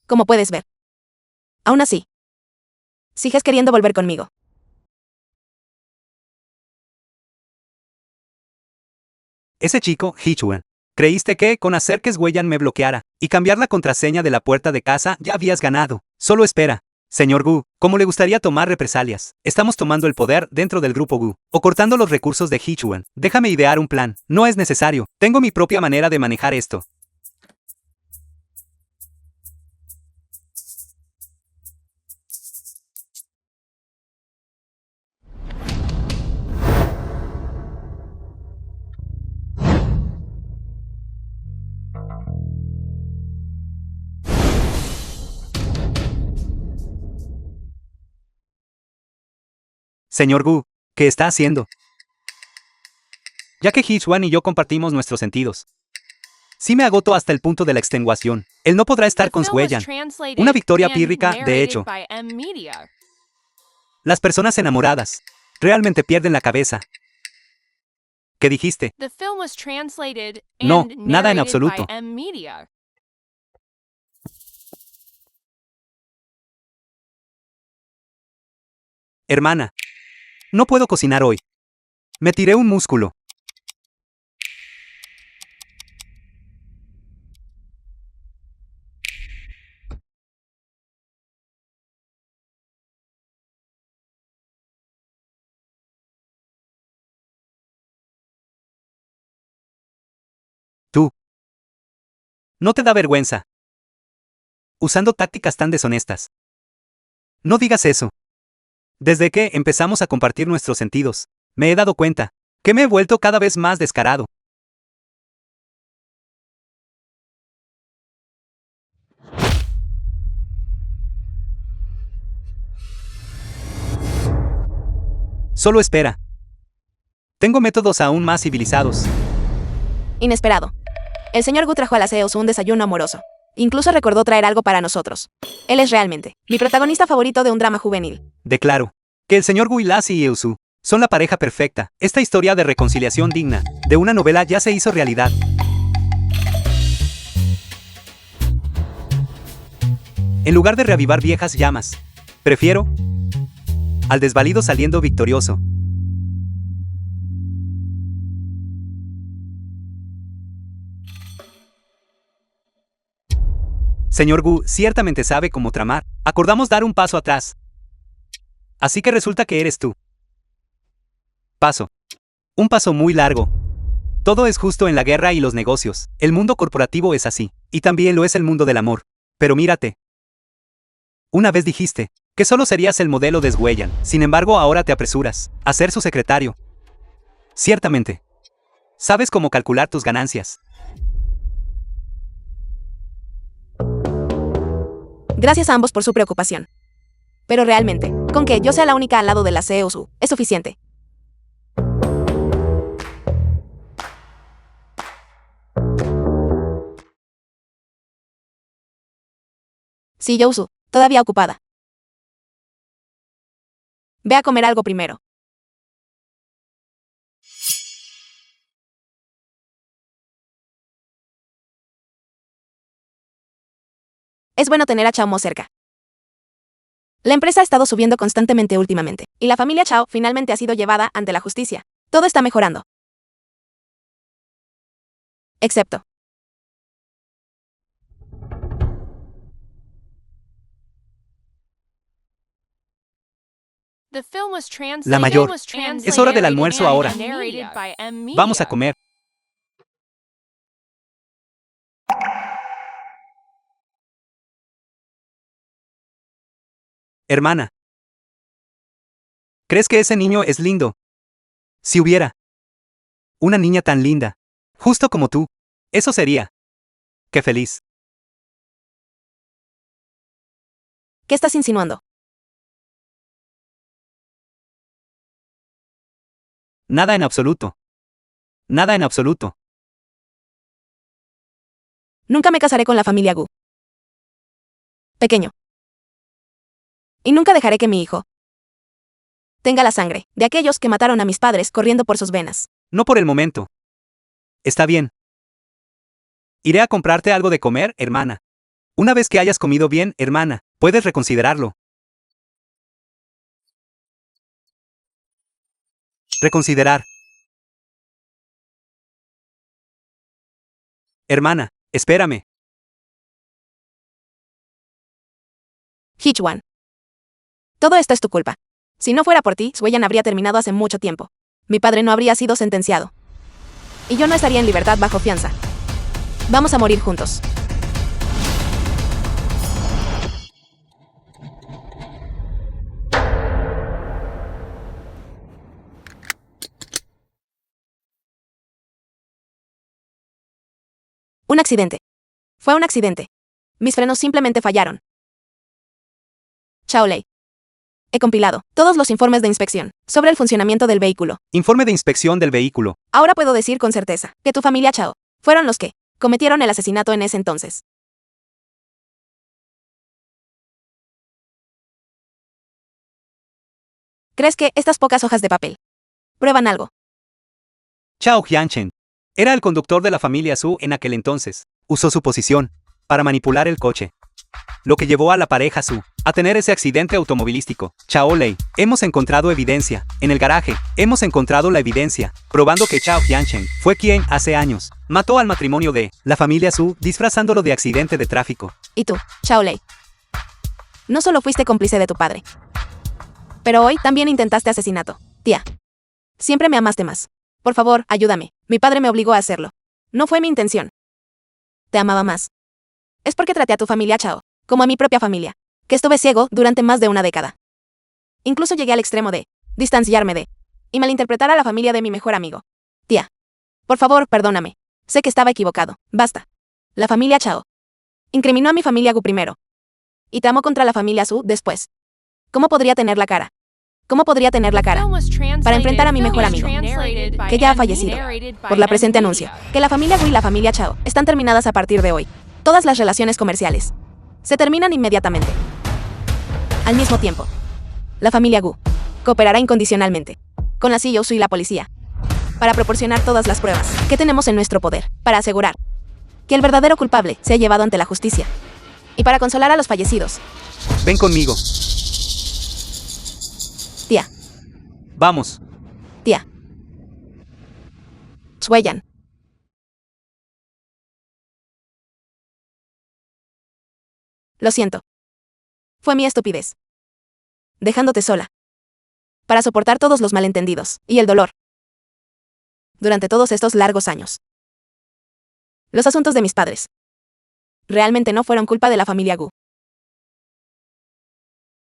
Como puedes ver. Aún así, sigues queriendo volver conmigo. Ese chico, Hichuen. Creíste que, con hacer que Suellan me bloqueara y cambiar la contraseña de la puerta de casa, ya habías ganado. Solo espera. Señor Gu, ¿cómo le gustaría tomar represalias? Estamos tomando el poder dentro del grupo Gu, o cortando los recursos de Hichuen. Déjame idear un plan. No es necesario. Tengo mi propia manera de manejar esto. Señor Gu, ¿qué está haciendo? Ya que Hichwan y yo compartimos nuestros sentidos. Sí me agoto hasta el punto de la extenuación. Él no podrá estar The con film was Suellan. translated Una victoria and pírrica, de narrated hecho. by M Media. Las personas enamoradas realmente pierden la cabeza. ¿Qué dijiste? The film was translated No, and nada en narrated absoluto. by M Media. Hermana. No puedo cocinar hoy. Me tiré un músculo. Tú. ¿No te da vergüenza? Usando tácticas tan deshonestas. No digas eso. Desde que empezamos a compartir nuestros sentidos, me he dado cuenta que me he vuelto cada vez más descarado. Solo espera. Tengo métodos aún más civilizados. Inesperado. El señor Gu trajo a la Seosu un desayuno amoroso. Incluso recordó traer algo para nosotros. Él es realmente mi protagonista favorito de un drama juvenil. Declaro que el señor Gu y Lassie y Eusu son la pareja perfecta. Esta historia de reconciliación digna de una novela ya se hizo realidad. En lugar de reavivar viejas llamas, prefiero al desvalido saliendo victorioso. Señor Gu ciertamente sabe cómo tramar. Acordamos dar un paso atrás. Así que resulta que eres tú. Paso. Un paso muy largo. Todo es justo en la guerra y los negocios. El mundo corporativo es así. Y también lo es el mundo del amor. Pero mírate. Una vez dijiste que solo serías el modelo de Shueyan. Sin embargo, ahora te apresuras a ser su secretario. Ciertamente. Sabes cómo calcular tus ganancias. Gracias a ambos por su preocupación. Pero realmente, con que yo sea la única al lado de la Seosu, es suficiente. Sí, Yousu, todavía ocupada. Ve a comer algo primero. Es bueno tener a Chao Mo cerca. La empresa ha estado subiendo constantemente últimamente, y la familia Chao finalmente ha sido llevada ante la justicia. Todo está mejorando. Excepto. The film was La mayor. translated Es hora del almuerzo and ahora. narrated by M. Media. Vamos a comer. Hermana. ¿Crees que ese niño es lindo? Si hubiera una niña tan linda, justo como tú, eso sería. ¡Qué feliz! ¿Qué estás insinuando? Nada en absoluto. Nada en absoluto. Nunca me casaré con la familia Gu. Pequeño. Y nunca dejaré que mi hijo tenga la sangre de aquellos que mataron a mis padres corriendo por sus venas. No por el momento. Está bien. Iré a comprarte algo de comer, hermana. Una vez que hayas comido bien, hermana, puedes reconsiderarlo. Reconsiderar. Hermana, espérame. Hichwan. Todo esto es tu culpa. Si no fuera por ti, Shueyan habría terminado hace mucho tiempo. Mi padre no habría sido sentenciado. Y yo no estaría en libertad bajo fianza. Vamos a morir juntos. Un accidente. Fue un accidente. Mis frenos simplemente fallaron. Chao Lei. He compilado todos los informes de inspección sobre el funcionamiento del vehículo. Informe de inspección del vehículo. Ahora puedo decir con certeza que tu familia Chao fueron los que cometieron el asesinato en ese entonces. ¿Crees que estas pocas hojas de papel prueban algo? Chao Hyunchen era el conductor de la familia Su en aquel entonces. Usó su posición para manipular el coche, lo que llevó a la pareja Su a tener ese accidente automovilístico. Chao Lei, hemos encontrado evidencia. En el garaje, hemos encontrado la evidencia, probando que Chao Hyunchen fue quien, hace años, mató al matrimonio de la familia Su, disfrazándolo de accidente de tráfico. Y tú, Chao Lei. No solo fuiste cómplice de tu padre, pero hoy también intentaste asesinato. Tía, siempre me amaste más. Por favor, ayúdame. Mi padre me obligó a hacerlo. No fue mi intención. Te amaba más. Es porque traté a tu familia Chao como a mi propia familia. que estuve ciego durante más de una década. Incluso llegué al extremo de distanciarme de y malinterpretar a la familia de mi mejor amigo. Tía, por favor, perdóname. Sé que estaba equivocado. Basta. La familia Chao incriminó a mi familia Gu primero y tramó contra la familia Su después. ¿Cómo podría tener la cara? ¿Cómo podría tener la cara para enfrentar a mi mejor amigo, que ya ha fallecido, por la presente anuncio, que la familia Gu y la familia Chao están terminadas a partir de hoy? Todas las relaciones comerciales se terminan inmediatamente. Al mismo tiempo, la familia Gu cooperará incondicionalmente con la CEO Su y la policía para proporcionar todas las pruebas que tenemos en nuestro poder para asegurar que el verdadero culpable sea llevado ante la justicia y para consolar a los fallecidos. Ven conmigo. Tía, Vamos. tía. Sueyan. Lo siento. Fue mi estupidez. Dejándote sola. Para soportar todos los malentendidos y el dolor. Durante todos estos largos años. Los asuntos de mis padres realmente no fueron culpa de la familia Gu.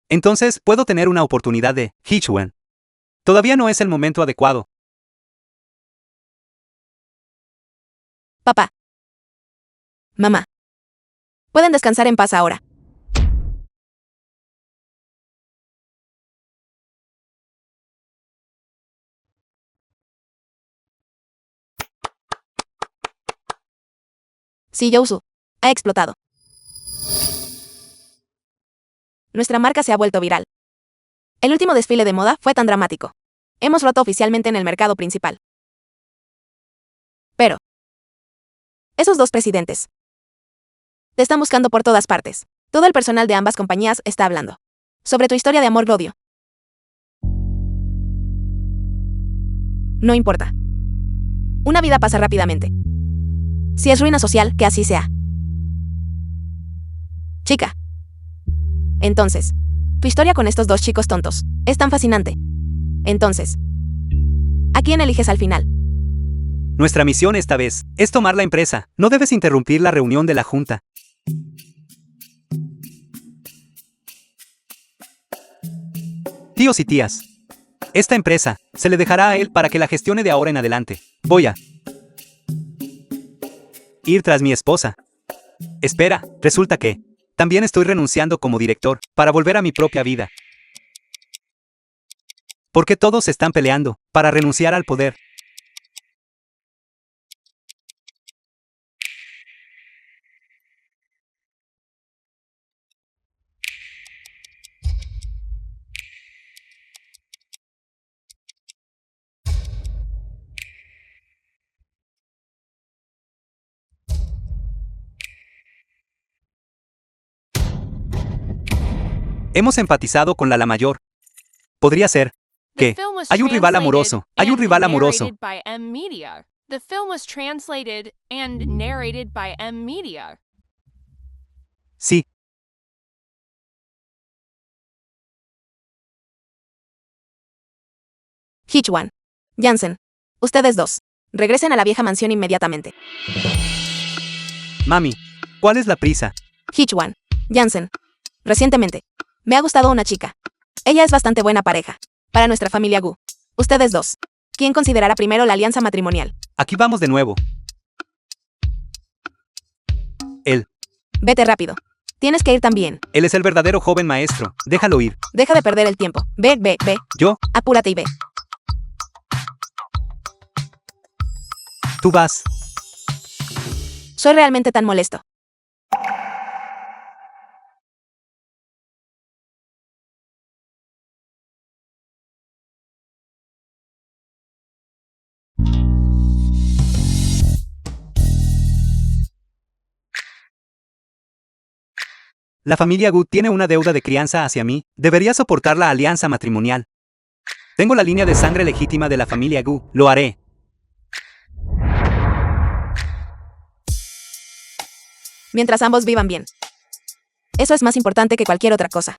Entonces, puedo tener una oportunidad de Hichuen. Todavía no es el momento adecuado. Papá. Mamá. Pueden descansar en paz ahora. Sí, Yousu ha explotado. Nuestra marca se ha vuelto viral. El último desfile de moda fue tan dramático. Hemos roto oficialmente en el mercado principal. Pero esos dos presidentes te están buscando por todas partes. Todo el personal de ambas compañías está hablando sobre tu historia de amor-odio. No importa. Una vida pasa rápidamente. Si es ruina social, que así sea. Chica. Entonces, tu historia con estos dos chicos tontos es tan fascinante. Entonces, ¿a quién eliges al final? Nuestra misión esta vez es tomar la empresa. No debes interrumpir la reunión de la junta. Tíos y tías, esta empresa se le dejará a él para que la gestione de ahora en adelante. Voy a ir tras mi esposa. Espera, resulta que también estoy renunciando como director para volver a mi propia vida. Porque todos están peleando para renunciar al poder. Hemos empatizado con la mayor. Podría ser que hay un rival amoroso. Hay un rival amoroso. The film was translated and narrated by M Media. Sí. Hichwan. Jansen. Ustedes dos. Regresen a la vieja mansión inmediatamente. Mami, ¿cuál es la prisa? Hichwan. Jansen. Recientemente, me ha gustado una chica. Ella es bastante buena pareja para nuestra familia Gu. Ustedes dos. ¿Quién considerará primero la alianza matrimonial? Aquí vamos de nuevo. Él. Vete rápido. Tienes que ir también. Él es el verdadero joven maestro. Déjalo ir. Deja de perder el tiempo. Ve. Yo. Apúrate y ve. Tú vas. Soy realmente tan molesto. La familia Gu tiene una deuda de crianza hacia mí. Debería soportar la alianza matrimonial. Tengo la línea de sangre legítima de la familia Gu. Lo haré. Mientras ambos vivan bien. Eso es más importante que cualquier otra cosa.